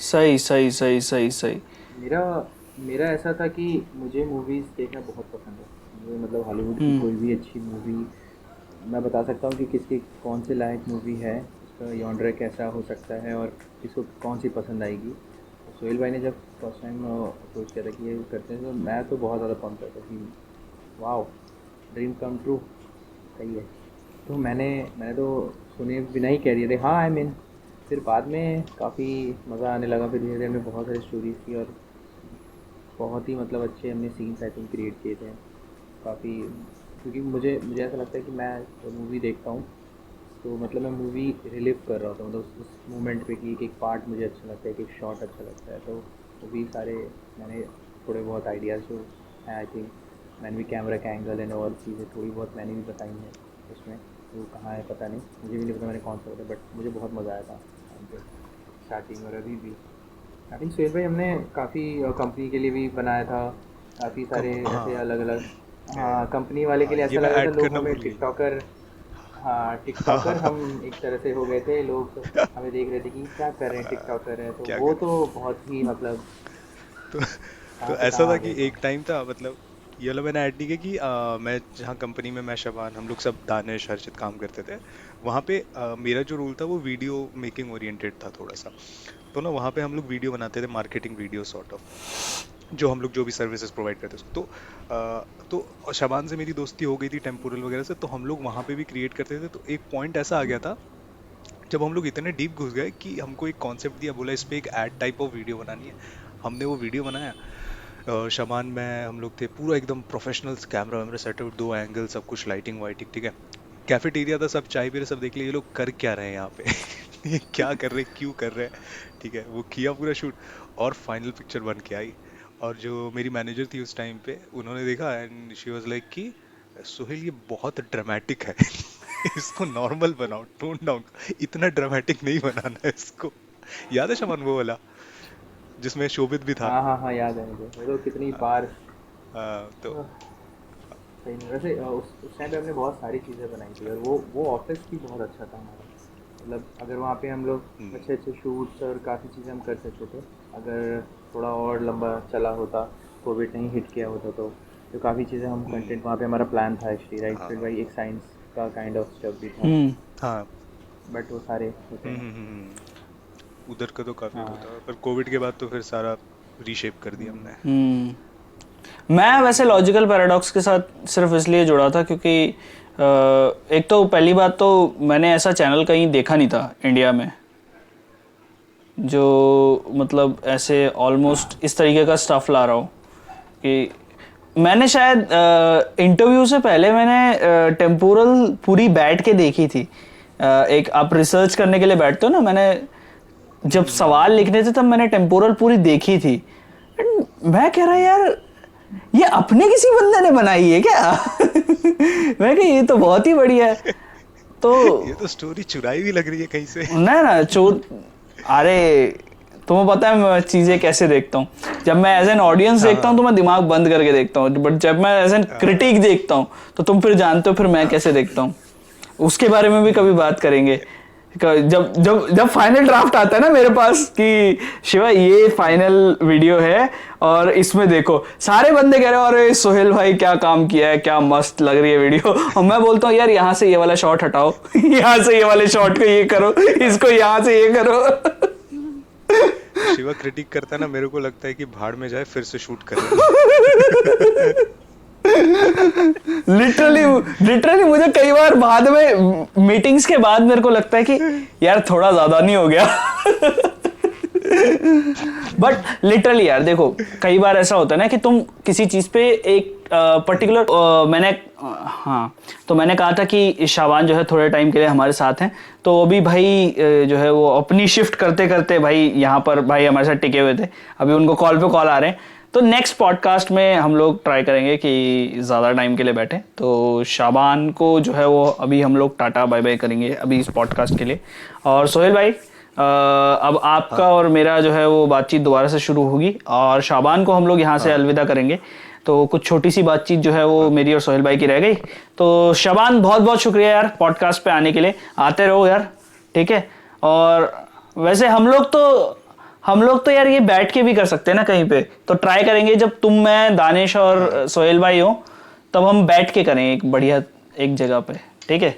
सही सही सही सही सही। मेरा मेरा ऐसा था कि मुझे मूवीज़ देखना बहुत पसंद है। मुझे मतलब हॉलीवुड की कोई भी अच्छी मूवी मैं बता सकता हूँ कि किसकी कौन से लायक मूवी है, उसका जॉनर कैसा हो सकता है और किसको कौन सी पसंद आएगी। तो सोहेल भाई ने जब फर्स्ट टाइम अप्रोच किया था कि ये करते हैं, तो मैं तो बहुत ज़्यादा पंप था कि वाओ, ड्रीम कम ट्रू, सही है। तो मैंने तो सुने बिना ही कह दिए थे हाँ आई मीन। फिर बाद में काफ़ी मज़ा आने लगा, फिर धीरे धीरे हमने बहुत सारी स्टोरीज़ की और बहुत ही मतलब अच्छे हमने सीन्स आई थिंक क्रिएट किए थे काफ़ी। क्योंकि मुझे मुझे ऐसा लगता है कि मैं जब मूवी देखता हूँ तो मतलब मैं मूवी रिलीव कर रहा होता हूँ, मतलब उस मोमेंट पे कि एक पार्ट मुझे अच्छा लगता है, एक शॉट अच्छा लगता है। तो वो भी सारे मैंने थोड़े बहुत आइडियाज़ जो हैं आई थिंक मैंने भी कैमरा का एंगल एंड और चीज़ें थोड़ी बहुत मैंने भी बताई हैं उसमें। वो कहाँ है पता नहीं, मुझे भी नहीं पता मैंने कौन सा बताया, बट मुझे बहुत मज़ा आया था स्टार्टिंग और अभी भी। आई थिंक सुहेल भाई हमने काफ़ी कंपनी के लिए भी बनाया था, काफ़ी सारे ऐसे हाँ अलग अलग। हाँ कंपनी वाले के हाँ, लिए ये ऐसा मैं लग रहा था ऐड लोग करना हमें भूल गई। टिकटॉकर, हाँ हाँ टिकटॉकर हाँ हम एक तरह से हो गए थे, लोग हमें देख रहे थे कि क्या कर रहे हैं, टिकटॉकर है। तो क्या वो कर, तो बहुत ही मतलब तो कहाँ तो से ऐसा कहाँ था आ कि गए थे। एक टाइम था, मतलब ये वाला मैंने ऐड नहीं किया कि मैं जहाँ कंपनी में, मैं शबान, हम लोग सब दानिश हर्षित काम करते थे, वहाँ पे मेरा जो रोल था वो वीडियो मेकिंग ओरिएंटेड था थोड़ा सा। तो ना वहाँ पे हम लोग वीडियो बनाते थे, मार्केटिंग वीडियो सॉर्ट ऑफ, जो हम लोग जो भी सर्विसेज प्रोवाइड करते थे। तो शबान से मेरी दोस्ती हो गई थी टेम्पोरल वगैरह से, तो हम लोग वहाँ पे भी क्रिएट करते थे। तो एक पॉइंट ऐसा आ गया था जब हम लोग इतने डीप घुस गए कि हमको एक कॉन्सेप्ट दिया, बोला इस पे एक एड टाइप ऑफ वीडियो बनानी है। हमने वो वीडियो बनाया, शमान में हम लोग थे, पूरा एकदम प्रोफेशनल, कैमरा वैमरा सेटअप, 2 एंगल, सब कुछ, लाइटिंग वाइटिंग, ठीक है। कैफेटेरिया था, सब चाय पी रहे, सब देख लिए ये लोग कर क्या रहे हैं यहाँ पे ये क्या कर रहे हैं, क्यों कर रहे हैं, ठीक है। वो किया पूरा शूट और फाइनल पिक्चर बन के आई। और जो मेरी मैनेजर थी उस टाइम पे, उन्होंने देखा एंड शी वाज लाइक कि सोहेल ये बहुत ड्रामेटिक है इसको नॉर्मल बनाओ, टोन डाउन, इतना ड्रामेटिक नहीं बनाना है इसको। याद है शमन वो वाला जिसमें शोभित भी था? हाँ हाँ हाँ याद है मुझे, वो तो कितनी बार। तो आह, सही नहीं वैसे उस टाइम पे हमने बहुत सारी चीज़ें बनाई थी और वो ऑफिस भी बहुत अच्छा था हमारा। मतलब अगर वहाँ पे हम लोग अच्छे अच्छे शूट्स और काफ़ी चीज़ें हम कर सकते थे, अगर थोड़ा और लंबा चला होता, कोविड नहीं हिट किया होता तो काफ़ी चीज़ें हम कंटेंट वहाँ पे हमारा प्लान था एक्चुअली, राइट फिर भाई एक साइंस का काइंड ऑफ स्टफ भी था, हाँ। बट वो सारे होते हैं। उधर का तो काफी वो था, हाँ। पर कोविड के बाद तो फिर सारा रीशेप कर दिया हमने। मैं वैसे लॉजिकल पैराडॉक्स के साथ सिर्फ इसलिए जुड़ा था क्योंकि एक तो पहली बात तो मैंने ऐसा चैनल कहीं देखा नहीं था इंडिया में जो मतलब ऐसे ऑलमोस्ट इस तरीके का स्टफ ला रहा हो। कि मैंने शायद इंटरव्यू से पहले मैंने टेम्पोरल पूरी बैठ के देखी थी। एक आप रिसर्च करने के लिए बैठते हो ना, मैंने जब सवाल लिखने थे तब मैंने टेम्पोरल पूरी देखी थी। And मैं कह रहा यार ये अपने किसी बंदे ने बनाई है क्या? मैं कहा ये तो बहुत ही बढ़िया है। तो ये तो स्टोरी चुराई भी लग रही है कहीं से। ना चोर, अरे तुम्हें पता है मैं चीजें कैसे देखता हूँ? जब मैं एज एन ऑडियंस देखता हूँ तो मैं दिमाग बंद करके देखता हूँ, बट जब मैं एज एन क्रिटिक देखता हूँ तो तुम फिर जानते हो फिर मैं कैसे देखता हूँ। उसके बारे में भी कभी बात करेंगे। जब जब जब फाइनल ड्राफ्ट आता है ना मेरे पास कि शिवा ये फाइनल वीडियो है और इसमें देखो, सारे बंदे कह रहे हो अरे सोहेल भाई क्या काम किया है, क्या मस्त लग रही है वीडियो, और मैं बोलता हूँ यार यहाँ से ये वाला शॉट हटाओ, यहाँ से ये वाले शॉट को ये करो, इसको यहाँ से ये करो। शिवा क्रिटिक करता है ना, मेरे को लगता है कि भाड़ में जाए फिर से शूट करे। लिटरली मुझे कई बार बाद में मीटिंग्स के बाद मेरे को लगता है कि यार थोड़ा ज्यादा नहीं हो गया। बट लिटरली यार देखो, कई बार ऐसा होता है ना कि तुम किसी चीज पे एक पर्टिकुलर मैंने कहा था कि शाबान जो है थोड़े टाइम के लिए हमारे साथ हैं, तो अभी भाई जो है वो अपनी शिफ्ट करते करते भाई यहाँ पर भाई हमारे साथ टिके हुए थे, अभी उनको कॉल पे कॉल आ रहे हैं। तो नेक्स्ट पॉडकास्ट में हम लोग ट्राई करेंगे कि ज़्यादा टाइम के लिए बैठे, तो शाबान को जो है वो अभी हम लोग टाटा बाय बाय करेंगे अभी इस पॉडकास्ट के लिए। और सोहेल भाई अब आपका और मेरा जो है वो बातचीत दोबारा से शुरू होगी और शाबान को हम लोग यहाँ से अलविदा करेंगे। तो कुछ छोटी सी बातचीत जो है वो मेरी और सोहेल भाई की रह गई। तो शाबान बहुत बहुत शुक्रिया यार पॉडकास्ट पे आने के लिए, आते रहो यार, ठीक है। और वैसे हम लोग तो यार ये बैठ के भी कर सकते हैं ना कहीं पे, तो ट्राई करेंगे जब तुम मैं दानिश और सोहेल भाई हो तब हम बैठ के करें एक बढ़िया एक जगह पे, ठीक है।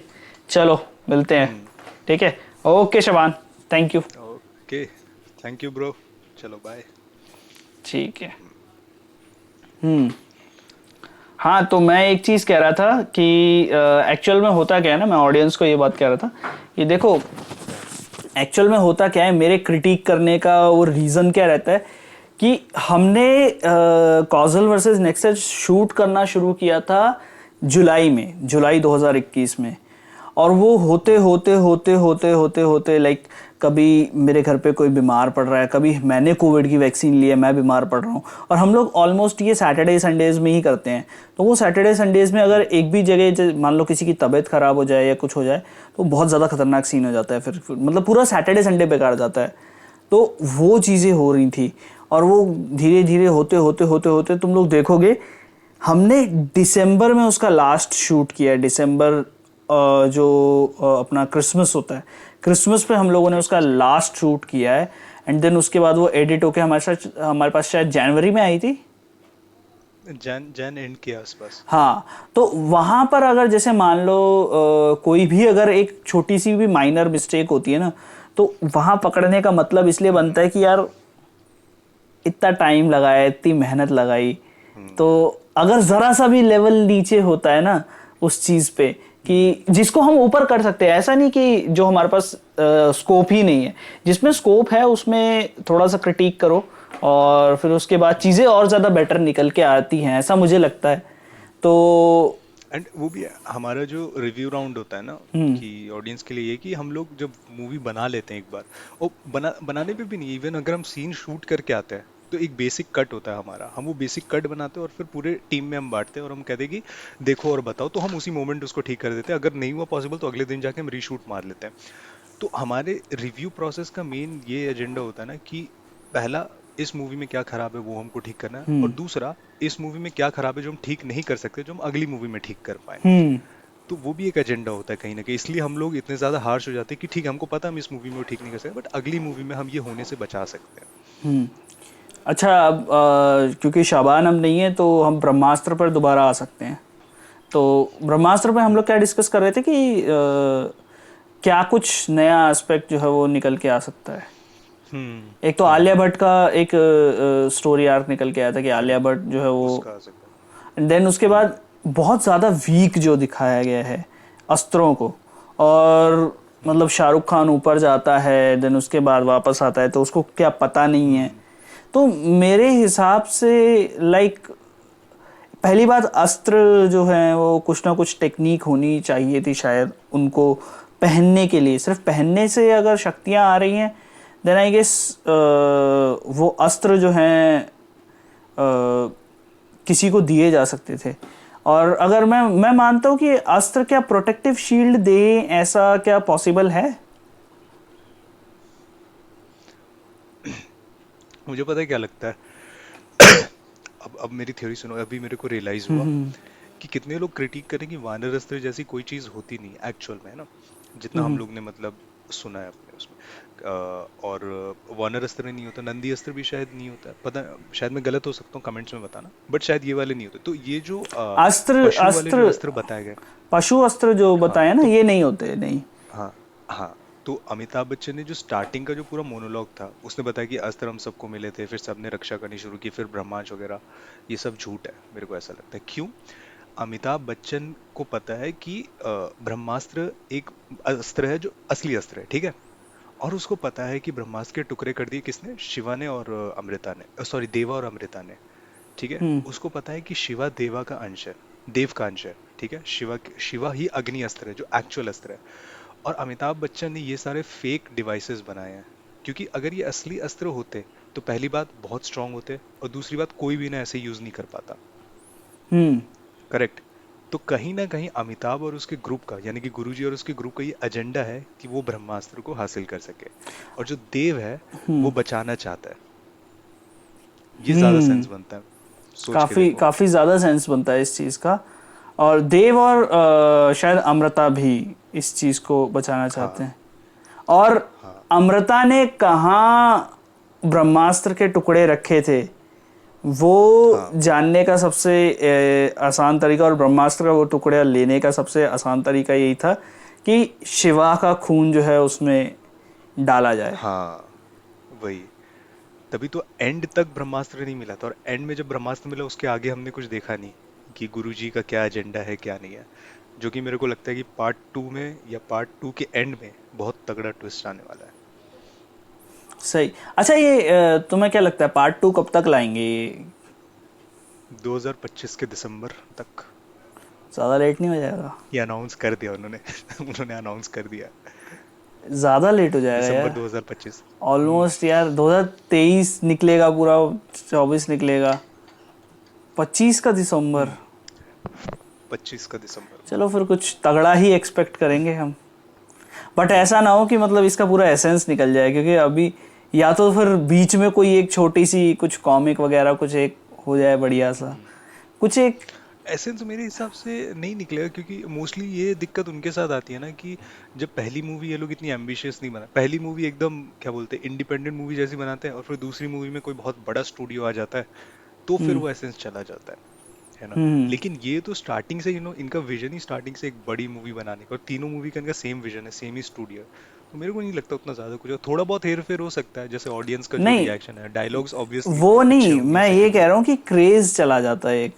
चलो मिलते हैं, ठीक है। Okay Shaban, thank you. Okay thank you bro, चलो बाय। ठीक है। हाँ, तो मैं एक चीज़ कह रहा था कि एक्चुअल में होता क्या है ना, मैं ऑडियंस को ये बात कह रहा था कि देखो एक्चुअल में होता क्या है, मेरे क्रिटिक करने का वो रीज़न क्या रहता है कि हमने कॉजल वर्सेस नेक्सस शूट करना शुरू किया था जुलाई 2021 में, और वो होते होते लाइक कभी मेरे घर पे कोई बीमार पड़ रहा है, कभी मैंने कोविड की वैक्सीन ली है, मैं बीमार पड़ रहा हूँ, और हम लोग ऑलमोस्ट ये सैटरडे संडेज में ही करते हैं। तो वो सैटरडे संडेज में अगर एक भी जगह मान लो किसी की तबीयत खराब हो जाए या कुछ हो जाए तो बहुत ज़्यादा खतरनाक सीन हो जाता है, फिर मतलब पूरा सैटरडे संडे बेकार जाता है। तो वो चीज़ें हो रही थी और वो धीरे धीरे होते तुम लोग देखोगे हमने दिसंबर में उसका लास्ट शूट किया है। दिसंबर जो अपना क्रिसमस होता है, क्रिसमस पे हम लोगों ने उसका लास्ट शूट किया है, एंड देन उसके बाद वो एडिट होके हमारे पास शायद जनवरी में आई थी, जैन एंड के आसपास। हाँ। तो वहाँ पर अगर जैसे मान लो कोई भी अगर एक छोटी सी भी माइनर मिस्टेक होती है ना, तो वहाँ पकड़ने का मतलब इसलिए बनता है कि यार इतना टाइम लगाया, इतनी मेहनत लगाई, तो अगर ज़रा सा भी लेवल नीचे होता है ना उस चीज़ पे कि जिसको हम ऊपर कर सकते हैं, ऐसा नहीं कि जो हमारे पास स्कोप ही नहीं है, जिसमें स्कोप है उसमें थोड़ा सा क्रिटिक करो और फिर उसके बाद चीज़ें और ज़्यादा बेटर निकल के आती हैं, ऐसा मुझे लगता है। तो एंड वो भी हमारा जो रिव्यू राउंड होता है ना कि ऑडियंस के लिए ये कि हम लोग जब मूवी बना लेते हैं एक बार, और बनाने पे भी नहीं, इवन अगर हम सीन शूट करके आते हैं तो एक बेसिक कट होता है हमारा, हम वो बेसिक कट बनाते हैं और फिर पूरे टीम में हम बांटते हैं और हम कहते हैं कि देखो और बताओ, तो हम उसी मोमेंट उसको ठीक कर देते हैं। अगर नहीं हुआ पॉसिबल तो अगले दिन जाके हम रीशूट मार लेते हैं। तो हमारे रिव्यू प्रोसेस का मेन ये एजेंडा होता है ना कि पहला इस मूवी में क्या खराब है वो हमको ठीक करना है, और दूसरा इस मूवी में क्या खराब है जो हम ठीक नहीं कर सकते, जो हम अगली मूवी में ठीक कर पाए। तो वो भी एक एजेंडा होता है कहीं ना कहीं, इसलिए हम लोग इतने ज्यादा हार्श हो जाते हैं कि ठीक है हमको पता हम इस मूवी में वो ठीक नहीं कर सकते, बट अगली मूवी में हम ये होने से बचा सकते हैं। अच्छा, अब क्योंकि शाबान हम नहीं है तो हम ब्रह्मास्त्र पर दोबारा आ सकते हैं। तो ब्रह्मास्त्र पे हम लोग क्या डिस्कस कर रहे थे कि क्या कुछ नया एस्पेक्ट जो है वो निकल के आ सकता है। एक तो आलिया भट्ट का एक स्टोरी आर्क निकल के आया था कि आलिया भट्ट जो है वो, एंड देन उसके बाद बहुत ज़्यादा वीक जो दिखाया गया है अस्त्रों को, और मतलब शाहरुख खान ऊपर जाता है देन उसके बाद वापस आता है तो उसको क्या पता नहीं है। तो मेरे हिसाब से लाइक पहली बात, अस्त्र जो है वो कुछ ना कुछ टेक्निक होनी चाहिए थी शायद उनको पहनने के लिए। सिर्फ पहनने से अगर शक्तियाँ आ रही हैं देन आई गेस वो अस्त्र जो हैं किसी को दिए जा सकते थे। और अगर मैं मानता हूँ कि अस्त्र क्या प्रोटेक्टिव शील्ड दे, ऐसा क्या पॉसिबल है? मुझे पता है क्या लगता है। अब मेरी थ्योरी सुनो। अभी मेरे को रियलाइज हुआ हम्म कि कितने लोग क्रिटिक करें कि वानर अस्त्र जैसी कोई चीज होती नहीं एक्चुअल में, है ना, जितना हम हम्म लोग ने मतलब सुना है अपने उसमें। और वानर अस्त्र नहीं होता, नंदी अस्त्र भी शायद नहीं होता, पता, शायद मैं गलत हो सकता हूँ, कमेंट्स में बताना, बट शायद ये वाले नहीं होते। तो ये जो अस्त्र पशु वाले जो अस्त्र अस्त्र बताए गए, पशु अस्त्र जो हाँ बताया ना, तो ये नहीं होते, नहीं। हाँ हाँ, तो अमिताभ बच्चन ने जो स्टार्टिंग का जो पूरा मोनोलॉग था उसने बताया कि अस्त्र हम सबको मिले थे, फिर सबने रक्षा करनी शुरू की, फिर ब्रह्मांड वगैरह, ये सब झूठ है। मेरे को ऐसा लगता है। क्यों? अमिताभ बच्चन को पता है कि ब्रह्मास्त्र एक अस्त्र है जो असली अस्त्र है, ठीक है। और उसको पता है कि ब्रह्मास्त्र के टुकड़े कर दिए किसने? शिवा ने और अमृता ने, सॉरी देवा और अमृता ने, ठीक है। हम्म उसको पता है कि शिवा देवा का अंश है, देव का अंश है, ठीक है। शिवा ही अग्नि अस्त्र है जो एक्चुअल अस्त्र है। और अमिताभ बच्चन ने ये सारे फेक डिवाइसेस बनाए हैं, क्योंकि अगर ये असली अस्त्र होते तो पहली बात बहुत स्ट्रांग होते, और दूसरी बात कोई भी ना ऐसे यूज नहीं कर पाता। हम्म करेक्ट। तो कहीं ना कहीं अमिताभ और उसके ग्रुप का, यानी कि गुरुजी और उसके ग्रुप का ये एजेंडा है कि वो ब्रह्मास्त्र को हासिल कर सके, और जो देव है वो हम्म बचाना चाहता है। ये ज्यादा हम्म सेंस बनता है, सोच के काफी देखो। काफी ज्यादा सेंस बनता है इस चीज का। और देव और शायद अमृता भी इस चीज को बचाना चाहते हाँ हैं। और हाँ अमृता ने कहाँ ब्रह्मास्त्र के टुकड़े रखे थे, वो हाँ जानने का सबसे आसान तरीका, और ब्रह्मास्त्र का वो टुकड़ा लेने का सबसे आसान तरीका यही था कि शिवा का खून जो है उसमें डाला जाए। हाँ, वही। तभी तो एंड तक ब्रह्मास्त्र नहीं मिला था, और एंड में जब ब्रह्मास्त्र मिला उसके आगे हमने कुछ देखा नहीं कि गुरुजी का क्या एजेंडा है क्या नहीं है। जो कि मेरे को लगता है कि पार्ट 2 में या पार्ट 2 के एंड में बहुत तगड़ा ट्विस्ट आने वाला है। सही। अच्छा, ये तुम्हें क्या लगता है पार्ट 2 कब तक लाएंगे ये? 2025 के दिसंबर तक। ज़्यादा लेट नहीं हो जाएगा? ये अनाउंस कर दिया उन्होंने। उन्होंने अनाउंस कर दिया, ज़्यादा लेट हो जाएगा दिसंबर यार। 2025। ऑलमोस्ट यार 2023 निकलेगा पूरा, 24 निकलेगा, 25 का दिसंबर। 25 का दिसंबर। चलो फिर कुछ तगड़ा ही एक्सपेक्ट करेंगे हम। बट ऐसा ना हो कि मतलब इसका पूरा एसेंस निकल जाए, क्योंकि अभी या तो फिर बीच में कोई एक छोटी सी कुछ कॉमिक वगैरह कुछ एक हो जाए बढ़िया सा, कुछ एक। एसेंस मेरे हिसाब से नहीं निकलेगा, क्योंकि मोस्टली ये दिक्कत उनके साथ आती है ना कि जब पहली मूवी ये लोग इतनी एम्बिशियस नहीं बना, पहली मूवी एकदम क्या बोलते हैं इंडिपेंडेंट मूवी जैसी बनाते हैं, और फिर दूसरी मूवी में कोई बहुत बड़ा स्टूडियो आ जाता है, तो फिर हम्म वो एसेंस चला जाता है ना। हम्म लेकिन ये तो स्टार्टिंग से इनका विजन ही स्टार्टिंग से एक बड़ी मूवी बनाने का, और तीनों मूवी का इनका सेम विजन है, सेम ही स्टूडियो। तो मेरे को नहीं लगता उतना ज्यादा कुछ, थोड़ा बहुत हेर फेर हो सकता है, जैसे ऑडियंस का जो नहीं, रिएक्शन है, डायलॉग्स ऑब्वियसली वो अच्छे नहीं, होंगे मैं ये सेकंड कह मूवी रहा में। हूँ कि क्रेज चला जाता है एक,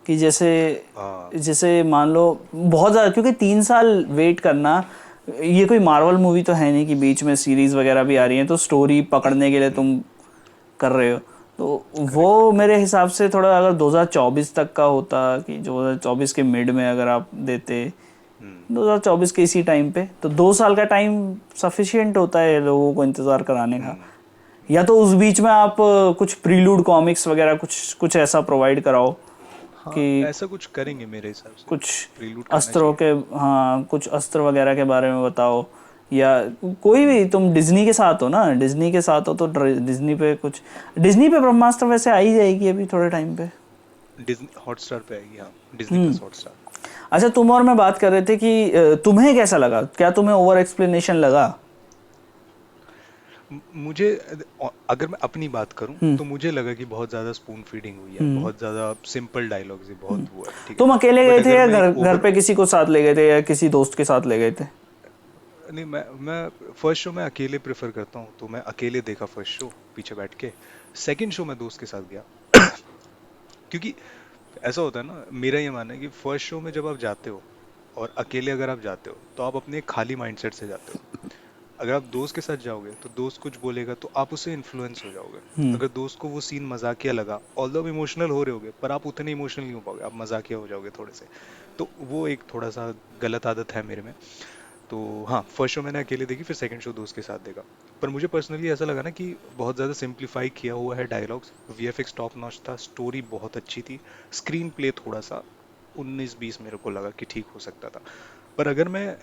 कि जैसे हाँ जैसे मान लो बहुत ज़्यादा, क्योंकि 3 साल वेट करना, ये कोई मार्वल मूवी तो है नहीं कि बीच में सीरीज वगैरह भी आ रही है, तो स्टोरी पकड़ने के लिए तुम कर रहे हो। तो करेक्ट वो मेरे करेक्ट। हिसाब से थोड़ा, अगर 2024 तक का होता, कि 2024 के मिड में अगर आप देते, हम्म 2024 के इसी टाइम पे, तो 2 साल का टाइम सफिशिएंट होता है लोगों को इंतज़ार कराने का। हम्म या तो उस बीच में आप कुछ प्रीलूड कॉमिक्स वगैरह कुछ कुछ ऐसा प्रोवाइड कराओ हाँ, कि ऐसा कुछ करेंगे मेरे हिसाब से। कुछ प्रीलूड करना अस्त्रों चाहिए। के, हाँ कुछ अस्त्र वगैरह के बारे में बताओ। या कोई भी, तुम डिज्नी के साथ हो ना, डिज्नी के साथ हो तो डिज्नी पे कुछ, डिज्नी पे ब्रह्मास्त्र वैसे आ ही जाएगी अभी थोड़े टाइम पे। डिज्नी हॉटस्टार पे आएगी, हाँ, डिज्नी हम्म। Plus Hotstar. अच्छा, तुम और मैं बात कर रहे थे कि तुम्हें कैसा लगा, क्या तुम्हें ओवर एक्सप्लेनेशन लगा? मुझे अगर मैं अपनी बात करूं हम्म तो मुझे लगा कि बहुत ज्यादा स्पून फीडिंग हुई है, हम्म बहुत ज्यादा सिंपल डायलॉग्स है, बहुत वो है, ठीक है। तुम अकेले बट गए थे अगर या मैं घर एक घर ओवर, पे किसी को साथ ले गए थे, या किसी दोस्त के साथ ले गए थे? नहीं, मैं फर्स्ट शो मैं अकेले प्रेफर करता हूँ, तो मैं अकेले देखा फर्स्ट शो पीछे बैठ के। सेकंड शो मैं दोस्त के साथ गया। क्योंकि ऐसा होता है ना, मेरा ये मानना है कि फर्स्ट शो में जब आप जाते हो और अकेले अगर आप जाते हो तो आप अपने खाली माइंडसेट से जाते हो। अगर आप दोस्त के साथ जाओगे तो दोस्त कुछ बोलेगा तो आप उससे इन्फ्लुएंस हो जाओगे। हम्म अगर दोस्त को वो सीन मजाकिया लगा, ऑल्दो इमोशनल हो रहे होगे, पर आप उतने इमोशनल नहीं हो पाओगे, आप मजाकिया हो जाओगे थोड़े से। तो वो एक थोड़ा सा गलत आदत है मेरे में। तो हाँ, फर्स्ट शो मैंने अकेले देखी, फिर सेकंड शो दोस्त के साथ देखा। पर मुझे पर्सनली ऐसा लगा ना कि बहुत ज़्यादा सिंप्लीफाई किया हुआ है डायलॉग्स, वीएफएक्स टॉप नॉच था, स्टोरी बहुत अच्छी थी, स्क्रीन प्ले थोड़ा सा 19-20 मेरे को लगा कि ठीक हो सकता था। पर अगर मैं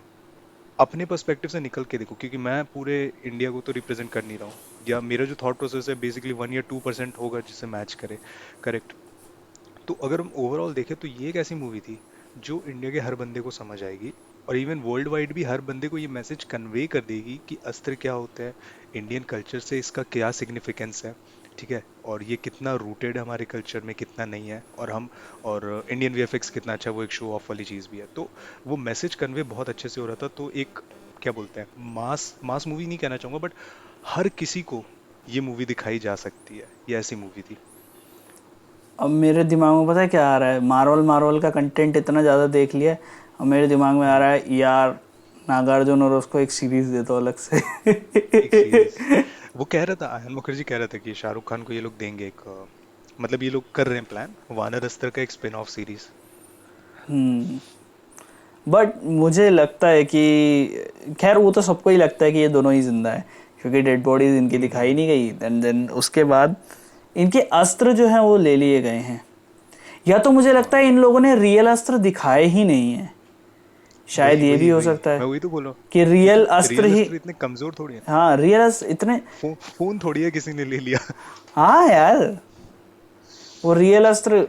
अपने पर्सपेक्टिव से निकल के देखूं, क्योंकि मैं पूरे इंडिया को तो रिप्रेजेंट कर नहीं रहा हूँ, या मेरा जो थॉट प्रोसेस है बेसिकली 1 या 2% होगा जिससे मैच करे, करेक्ट। तो अगर हम ओवरऑल देखें तो ये एक ऐसी मूवी थी जो इंडिया के हर बंदे को समझ आएगी, और इवन वर्ल्ड वाइड भी हर बंदे को ये मैसेज कन्वे कर देगी कि अस्त्र क्या होता है, इंडियन कल्चर से इसका क्या सिग्निफिकेंस है, ठीक है, और ये कितना रूटेड है हमारे कल्चर में, कितना नहीं है, और इंडियन वीएफएक्स कितना अच्छा है, वो एक शो ऑफ वाली चीज़ भी है। तो वो मैसेज कन्वे बहुत अच्छे से हो रहा था। तो एक क्या बोलते हैं, मास मास मूवी नहीं कहना चाहूँगा, बट हर किसी को ये मूवी दिखाई जा सकती है, ये ऐसी मूवी थी। अब मेरे दिमाग में पता है क्या आ रहा है, मार्वल मार्वल का कंटेंट इतना ज़्यादा देख लिया है, अब मेरे दिमाग में आ रहा है यार नागार्जुन और उसको एक सीरीज दे दो अलग से। एक सीरीज, वो कह रहा था, आयन मुखर्जी कह रहा था कि शाहरुख खान को ये लोग देंगे एक मतलब ये लोग कर रहे हैं प्लान, वानर अस्त्र का एक स्पिन ऑफ सीरीज। बट मुझे लगता है कि खैर वो तो सबको ही लगता है कि ये दोनों ही जिंदा है, क्योंकि डेड बॉडीज इनकी दिखाई नहीं गई, देन उसके बाद इनके अस्त्र जो हैं वो ले लिए गए हैं, या तो मुझे लगता है इन लोगों ने रियल अस्त्र दिखाए ही नहीं है, शायद वही ये वही भी हो वही सकता मैं है वही तो बोल रहा हूँ, कि रियल क्योंकि अस्त्र रियल ही, अस्त्र इतने कमजोर थोड़ी है, हाँ रियल अस्त्र इतने, फोन थोड़ी है किसी ने ले लिया। हाँ यार वो रियल अस्त्र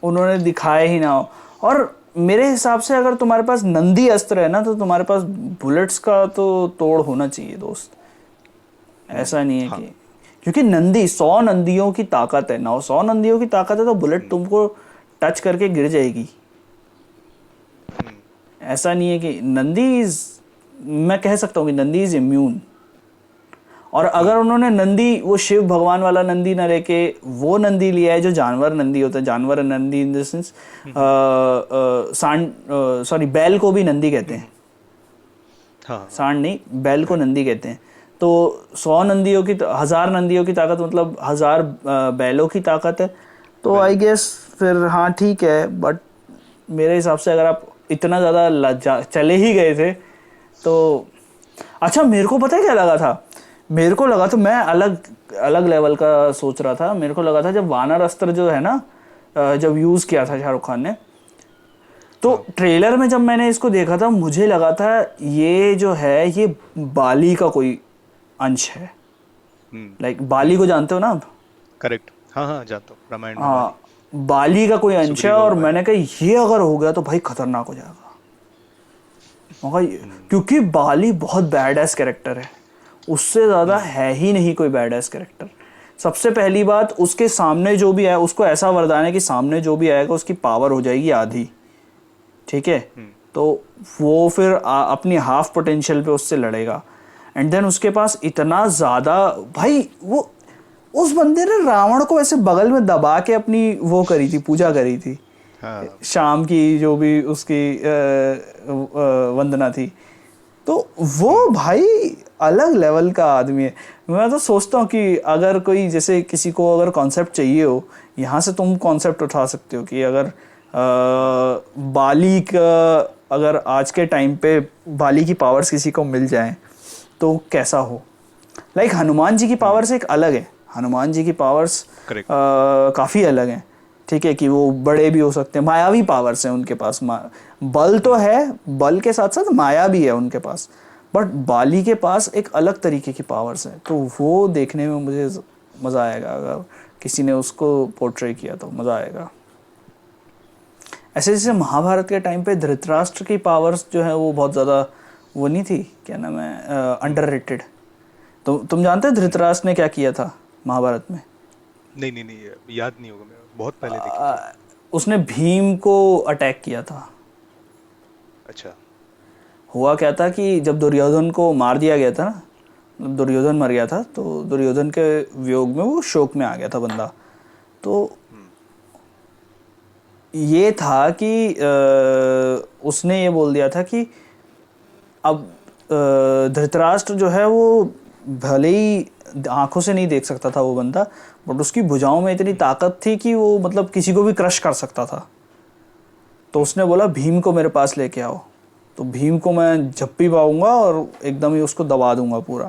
उन्होंने दिखाए ही ना हो। और मेरे हिसाब से अगर तुम्हारे पास नंदी अस्त्र है ना, तो तुम्हारे पास बुलेट्स का तो तोड़ होना चाहिए दोस्त, ऐसा नहीं है हाँ। कि, क्योंकि नंदी 100 नंदियों की ताकत है ना, 100 नंदियों की ताकत है तो बुलेट तुमको टच करके गिर जाएगी। ऐसा नहीं है कि नंदी इज, मैं कह सकता हूँ कि नंदी इज इम्यून। और अगर उन्होंने नंदी वो शिव भगवान वाला नंदी ना लेके वो नंदी लिया है जो जानवर नंदी होता है, जानवर नंदी इन द सेंस सांड, सॉरी बैल को भी नंदी कहते हैं, हाँ सांड नहीं बैल को नंदी कहते हैं, तो 100 नंदियों की 1000 नंदियों की ताकत मतलब 1000 बैलों की ताकत है, तो आई गेस फिर हाँ ठीक है। बट मेरे हिसाब से अगर आप इतना ज़्यादा चले ही गए थे तो अच्छा, मेरे को पता है क्या लगा था, मेरे को लगा था, मैं अलग अलग लेवल का सोच रहा था, मेरे को लगा था जब वानर अस्त्र जो है ना जब यूज़ किया था शाहरुख खान ने, तो ट्रेलर में जब मैंने इसको देखा था मुझे लगा था ये जो है ये बाली का कोई अंश है, लाइक बाली को जानते हो ना आप? करेक्ट, हाँ हाँ जानता हूँ, रामायण में हाँ बाली का कोई अंश है, और मैंने कहा ये अगर हो गया तो भाई खतरनाक हो जाएगा, क्योंकि बाली बहुत बैड एस कैरेक्टर है, उससे ज़्यादा है ही नहीं कोई बैड एस कैरेक्टर। सबसे पहली बात, उसके सामने जो भी है उसको ऐसा वरदान है कि सामने जो भी आएगा उसकी पावर हो जाएगी आधी, ठीक है, तो वो फिर अपनी हाफ पोटेंशियल पे उससे लड़ेगा। एंड देन उसके पास इतना ज़्यादा, भाई वो उस बंदे ने रावण को ऐसे बगल में दबा के अपनी वो करी थी, पूजा करी थी, हाँ शाम की जो भी उसकी वंदना थी, तो वो भाई अलग लेवल का आदमी है। मैं तो सोचता हूँ कि अगर कोई जैसे किसी को अगर कॉन्सेप्ट चाहिए हो, यहाँ से तुम कॉन्सेप्ट उठा सकते हो कि अगर बाली का, अगर आज के टाइम पे बाली की पावर्स किसी को मिल जाए तो कैसा हो। लाइक हनुमान जी की पावर्स एक अलग है, हनुमान जी की पावर्स काफ़ी अलग हैं, ठीक है, कि वो बड़े भी हो सकते हैं, मायावी पावर्स हैं उनके पास, बल तो है, बल के साथ साथ माया भी है उनके पास, बट बाली के पास एक अलग तरीके की पावर्स हैं, तो वो देखने में मुझे मज़ा आएगा, अगर किसी ने उसको पोर्ट्रे किया तो मज़ा आएगा। ऐसे जैसे महाभारत के टाइम पे धृतराष्ट्र की पावर्स जो है वो बहुत ज़्यादा वो नहीं थी, क्या नाम है, अंडररेटेड। तो तुम जानते हो धृतराष्ट्र ने क्या किया था महाभारत में? नहीं नहीं नहीं याद नहीं होगा, मैं बहुत पहले देखी। उसने भीम को अटैक किया था। अच्छा, हुआ क्या था कि जब दुर्योधन को मार दिया गया था ना, दुर्योधन मर गया था, तो दुर्योधन के वियोग में वो शोक में आ गया था बंदा, तो ये था कि उसने ये बोल दिया था कि अब धृतराष्ट्र जो है वो भले ही आंखों से नहीं देख सकता था वो बंदा, बट उसकी भुजाओं में इतनी ताकत थी कि वो मतलब किसी को भी क्रश कर सकता था। तो उसने बोला भीम को मेरे पास लेके आओ, तो भीम को मैं झप्पी पाऊंगा और एकदम ही उसको दबा दूंगा पूरा।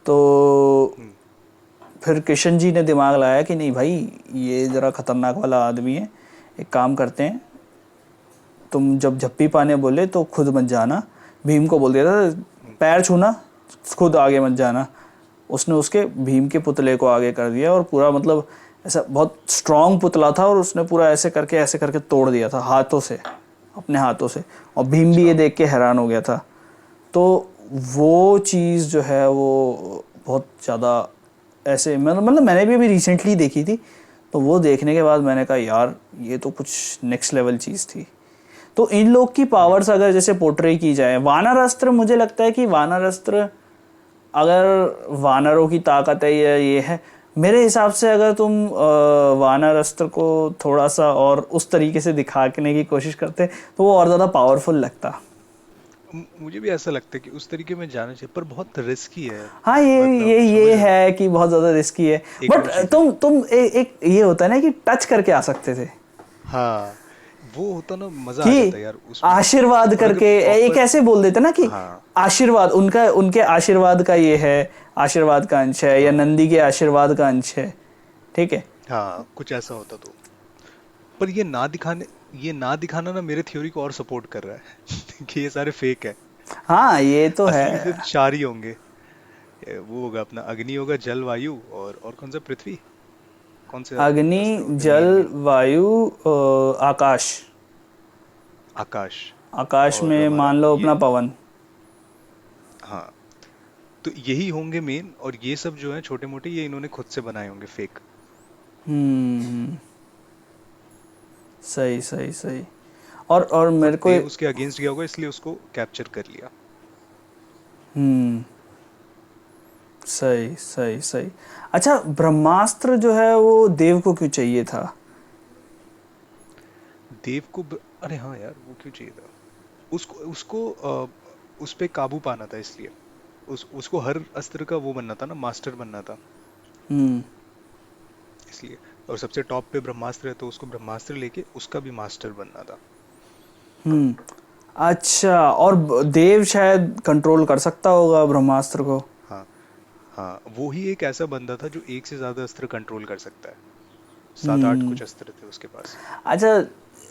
तो फिर किशन जी ने दिमाग लगाया कि नहीं भाई, ये ज़रा खतरनाक वाला आदमी है, एक काम करते हैं, तुम जब झप्पी पाने बोले तो खुद मत जाना। भीम को बोल दिया था पैर छूना, खुद आगे मत जाना। उसने उसके भीम के पुतले को आगे कर दिया और पूरा मतलब ऐसा बहुत स्ट्रांग पुतला था और उसने पूरा ऐसे करके तोड़ दिया था हाथों से, अपने हाथों से। और भीम भी ये देख के हैरान हो गया था। तो वो चीज़ जो है वो बहुत ज़्यादा ऐसे मतलब मैंने भी अभी रिसेंटली देखी थी, तो वो देखने के बाद मैंने कहा यार ये तो कुछ नेक्स्ट लेवल चीज़ थी। तो इन लोग की पावर्स अगर जैसे पोर्ट्रे की जाए, वानर अस्त्र, मुझे लगता है कि वानर अस्त्र, अगर वानरों की ताकत है या ये है, मेरे हिसाब से अगर तुम वानर अस्त्र को थोड़ा सा और उस तरीके से दिखाने की कोशिश करते तो वो और ज़्यादा पावरफुल लगता। मुझे भी ऐसा लगता है कि उस तरीके में जाना चाहिए, पर बहुत रिस्की है। हाँ, ये मतलब ये समझ ये रहे हो? है कि बहुत ज़्यादा रिस्की है, एक बट वो चीज है। तुम एक ये होता है ना कि टच करके आ सकते थे, हाँ, वो होता ना, मजा आ कि जाता यार उसमें। आशीर्वाद और अगर करके एक प्रॉपर, ऐसे बोल देते ना कि हाँ आशीर्वाद उनका, उनके आशीर्वाद का ये है, आशीर्वाद का अंश है, या हाँ नंदी के आशीर्वाद का अंश है, ठीक है। हाँ, कुछ ऐसा होता तो। पर ये ना दिखाना ना मेरे थ्योरी को और सपोर्ट कर रहा है कि ये सारे फेक है। हाँ ये तो है। असली सिर्फ चार ही होंगे। वो होगा अपना अग्नि, होगा जल, वायु, और कौन सा, पृथ्वी। कौन से अग्नि, अस्त्र होते जल, मेन मेन? वायु, आकाश। आकाश। आकाश और में हमारा मान लो ये, अपना पवन। हाँ, तो यही होंगे मेन, और ये सब जो है छोटे मोटे, ये इन्होंने खुद से बनाए होंगे फेक। हम्म, सही सही सही। और और मेरे को, देव उसके अगेंस्ट गया होगा, इसलिए उसको कैप्चर कर लिया। हम्म, सही सही सही। अच्छा, ब्रह्मास्त्र जो है वो देव को क्यों चाहिए था? देव को अरे हाँ यार, वो क्यों चाहिए था? उसको उसको उस पे काबू पाना था, इसलिए उसको हर अस्त्र का वो बनना था ना, मास्टर बनना था, हम्म इसलिए। और सबसे टॉप पे ब्रह्मास्त्र है, तो उसको ब्रह्मास्त्र लेके उसका भी मास्टर बनना था। हम्म। अच्छा, और देव शायद कंट्रोल कर सकता होगा ब्रह्मास्त्र को। हाँ हाँ, वो ही एक ऐसा बंदा था जो एक से ज्यादा अस्त्र कंट्रोल कर सकता है। सात आठ हम्म। कुछ अस्त्र थे उसके पास। अच्छा,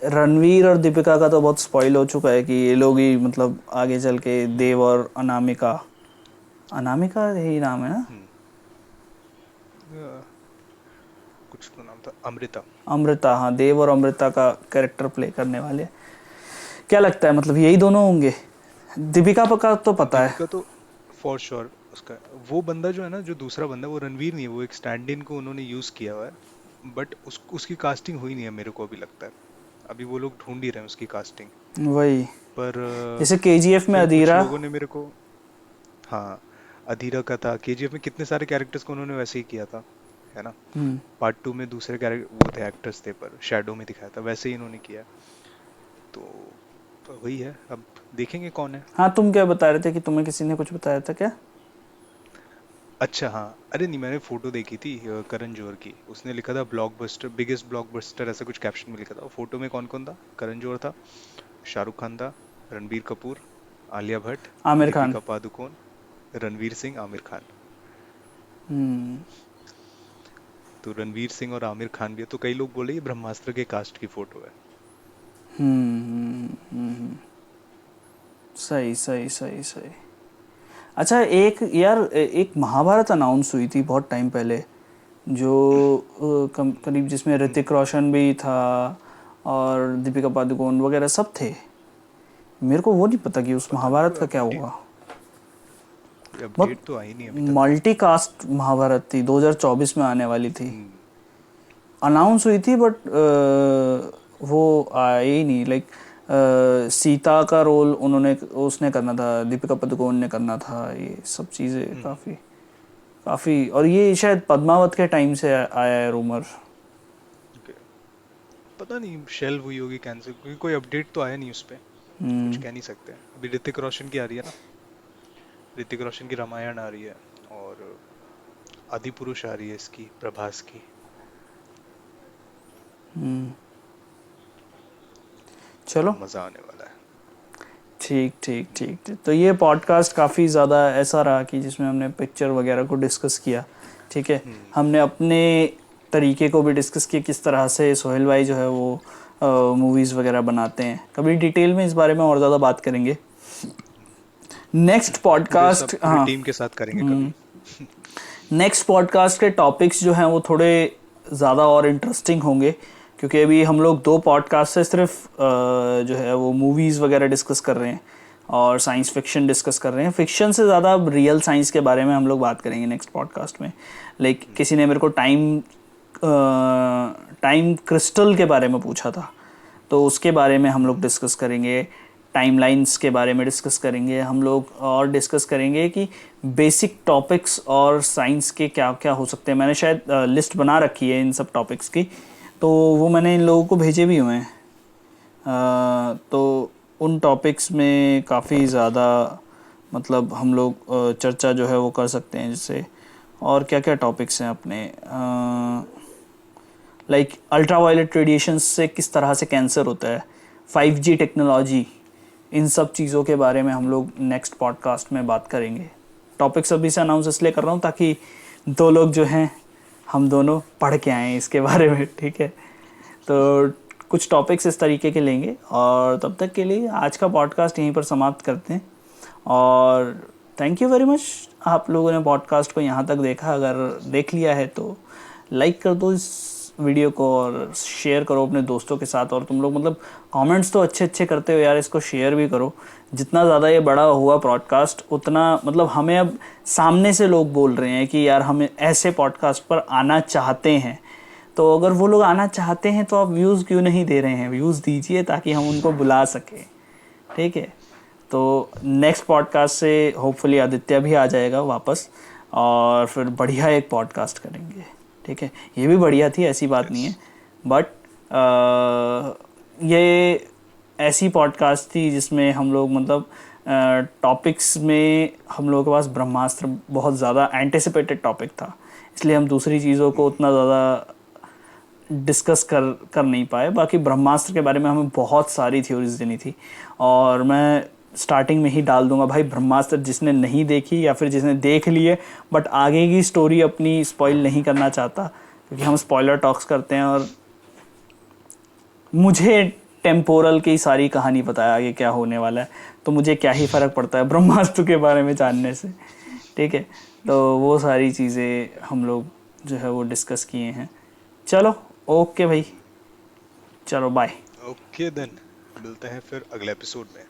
रणवीर और दीपिका का तो बहुत स्पॉइल हो चुका है कि ये लोग ही मतलब आगे चल के हम्म देव और अनामिका, अनामिका यही नाम है ना? हम्म कुछ तो नाम था, अमृता। अमृता, हाँ, देव और अमृता का कैरेक्टर प्ले करने वाले। क्या लगता है मतलब यही दोनों होंगे? दीपिका का तो पता है। दीपिका तो फॉर श्योर उसका, वो बंदा जो है ना, जो दूसरा बंदा, वो रणवीर नहीं है, वो एक स्टैंड इन को उन्होंने यूज किया हुआ है। बट उसकी कास्टिंग हुई नहीं है, मेरे को अभी लगता है। अभी वो लोग ढूंढ ही रहे हैं उसकी कास्टिंग। वही, पर जैसे केजीएफ में फिर कुछ अधीरा। लोगों ने मेरे को, हाँ, अधीरा का था, केजीएफ में कितने सारे कैरेक्टर्स को उन्होंने वैसे ही किया था, है ना। हम्म पार्ट 2 में दूसरे कैरेक्टर वो थे, एक्टर्स थे, पर शैडो में दिखाया था, वैसे ही इन्होंने किया। तो, तो वही है, अब देखेंगे कौन है। हाँ, तुम क्या बता रहे थे कि तुम्हें किसी ने कुछ बताया था क्या? अच्छा हाँ, अरे नहीं, मैंने फोटो देखी थी करण जौहर की, उसने लिखा था ब्लॉकबस्टर, बिगेस्ट ब्लॉकबस्टर, ऐसा कुछ कैप्शन में लिखा था। फोटो में कौन कौन था? करण जौहर था, शाहरुख खान था, रणबीर कपूर, आलिया भट्ट, आमिर खान। दीपिका पादुकोण, रणवीर सिंह, आमिर खान। हम्म तो रणवीर सिंह और आमिर खान भी है, तो कई लोग बोले ये ब्रह्मास्त्र के कास्ट की फोटो है। सही सही सही सही। अच्छा, एक यार एक महाभारत अनाउंस हुई थी बहुत टाइम पहले, जो करीब जिसमें ऋतिक रोशन भी था और दीपिका पादुकोण वगैरह सब थे। मेरे को वो नहीं पता कि उस पता नहीं, महाभारत का क्या हुआ। कोई बहुत अपडेट तो आई नहीं अभी तक। मल्टी कास्ट महाभारत थी, 2024 में आने वाली थी, हम्म, अनाउंस हुई थी, बट वो आई नहीं। लाइक सीता का रोल उन्होंने उसने करना था, दीपिका पादुकोण ने करना था, ये सब चीज़ें हम्म, काफ़ी काफ़ी। और ये शायद पद्मावत के टाइम से आया है रूमर। okay। पता नहीं शेल्व हुई होगी, कैंसिल, क्योंकि कोई अपडेट तो आया नहीं उस पे, तो कुछ कह नहीं सकते। अभी ऋतिक रोशन की आ रही है ना, ऋतिक रोशन की रामायण आ रही है, और आदि पुरुष आ रही है इसकी, प्रभास की। चलो, मजा आने वाला है। ठीक। ठीक ठीक ठीक ठीक। तो ये पॉडकास्ट काफ़ी ज़्यादा ऐसा रहा कि जिसमें हमने पिक्चर वगैरह को डिस्कस किया, ठीक है। हमने अपने तरीके को भी डिस्कस किया, किस तरह से सोहेल भाई जो है वो मूवीज़ वगैरह बनाते हैं। कभी डिटेल में इस बारे में और ज़्यादा बात करेंगे नेक्स्ट पॉडकास्ट। पूरी हाँ, टीम के साथ करेंगे कभी। नेक्स्ट पॉडकास्ट के टॉपिक्स जो हैं वो थोड़े ज़्यादा और इंटरेस्टिंग होंगे, क्योंकि अभी हम लोग 2 पॉडकास्ट से सिर्फ जो है वो मूवीज़ वगैरह डिस्कस कर रहे हैं और साइंस फिक्शन डिस्कस कर रहे हैं। फिक्शन से ज़्यादा रियल साइंस के बारे में हम लोग बात करेंगे नेक्स्ट पॉडकास्ट में। लाइक किसी ने मेरे को टाइम क्रिस्टल के बारे में पूछा था, तो उसके बारे में हम लोग डिस्कस करेंगे। टाइमलाइंस के बारे में डिस्कस करेंगे हम लोग, और डिस्कस करेंगे कि बेसिक टॉपिक्स और साइंस के क्या क्या हो सकते हैं। मैंने शायद लिस्ट बना रखी है इन सब टॉपिक्स की, तो वो मैंने इन लोगों को भेजे भी हुए हैं। तो उन टॉपिक्स में काफ़ी ज़्यादा मतलब हम लोग चर्चा जो है वो कर सकते हैं। जैसे और क्या क्या टॉपिक्स हैं अपने, लाइक अल्ट्रावायलेट रेडिएशन से किस तरह से कैंसर होता है, 5G टेक्नोलॉजी, इन सब चीज़ों के बारे में हम लोग नेक्स्ट पॉडकास्ट में बात करेंगे। टॉपिक्स अभी से अनाउंस इसलिए कर रहा हूँ ताकि 2 लोग जो हैं हम दोनों पढ़ के आएँ इसके बारे में, ठीक है। तो कुछ टॉपिक्स इस तरीके के लेंगे, और तब तक के लिए आज का पॉडकास्ट यहीं पर समाप्त करते हैं। और थैंक यू वेरी मच, आप लोगों ने पॉडकास्ट को यहाँ तक देखा। अगर देख लिया है तो लाइक कर दो इस वीडियो को और शेयर करो अपने दोस्तों के साथ। और तुम लोग मतलब कमेंट्स तो अच्छे अच्छे करते हो यार, इसको शेयर भी करो। जितना ज़्यादा ये बड़ा हुआ पॉडकास्ट, उतना मतलब हमें अब सामने से लोग बोल रहे हैं कि यार हमें ऐसे पॉडकास्ट पर आना चाहते हैं। तो अगर वो लोग आना चाहते हैं तो आप व्यूज़ क्यों नहीं दे रहे हैं? व्यूज़ दीजिए ताकि हम उनको बुला सकें, ठीक है। तो नेक्स्ट पॉडकास्ट से होपफुली आदित्य भी आ जाएगा वापस, और फिर बढ़िया एक पॉडकास्ट करेंगे, ठीक है। ये भी बढ़िया थी, ऐसी बात नहीं है, बट ये ऐसी पॉडकास्ट थी जिसमें हम लोग मतलब टॉपिक्स में हम लोगों के पास ब्रह्मास्त्र बहुत ज़्यादा एंटिसिपेटेड टॉपिक था, इसलिए हम दूसरी चीज़ों को उतना ज़्यादा डिस्कस कर नहीं पाए। बाकी ब्रह्मास्त्र के बारे में हमें बहुत सारी थ्योरीज देनी थी, और मैं स्टार्टिंग में ही डाल दूंगा भाई, ब्रह्मास्त्र जिसने नहीं देखी या फिर जिसने देख ली है बट आगे की स्टोरी अपनी स्पॉइल नहीं करना चाहता, क्योंकि हम स्पॉइलर टॉक्स करते हैं और मुझे टेम्पोरल की सारी कहानी पता है आगे क्या होने वाला है, तो मुझे क्या ही फ़र्क पड़ता है ब्रह्मास्त्र के बारे में जानने से, ठीक है। तो वो सारी चीज़ें हम लोग जो है वो डिस्कस किए हैं। चलो ओके भाई, चलो बाय। ओके देन, मिलते हैं फिर अगले एपिसोड में।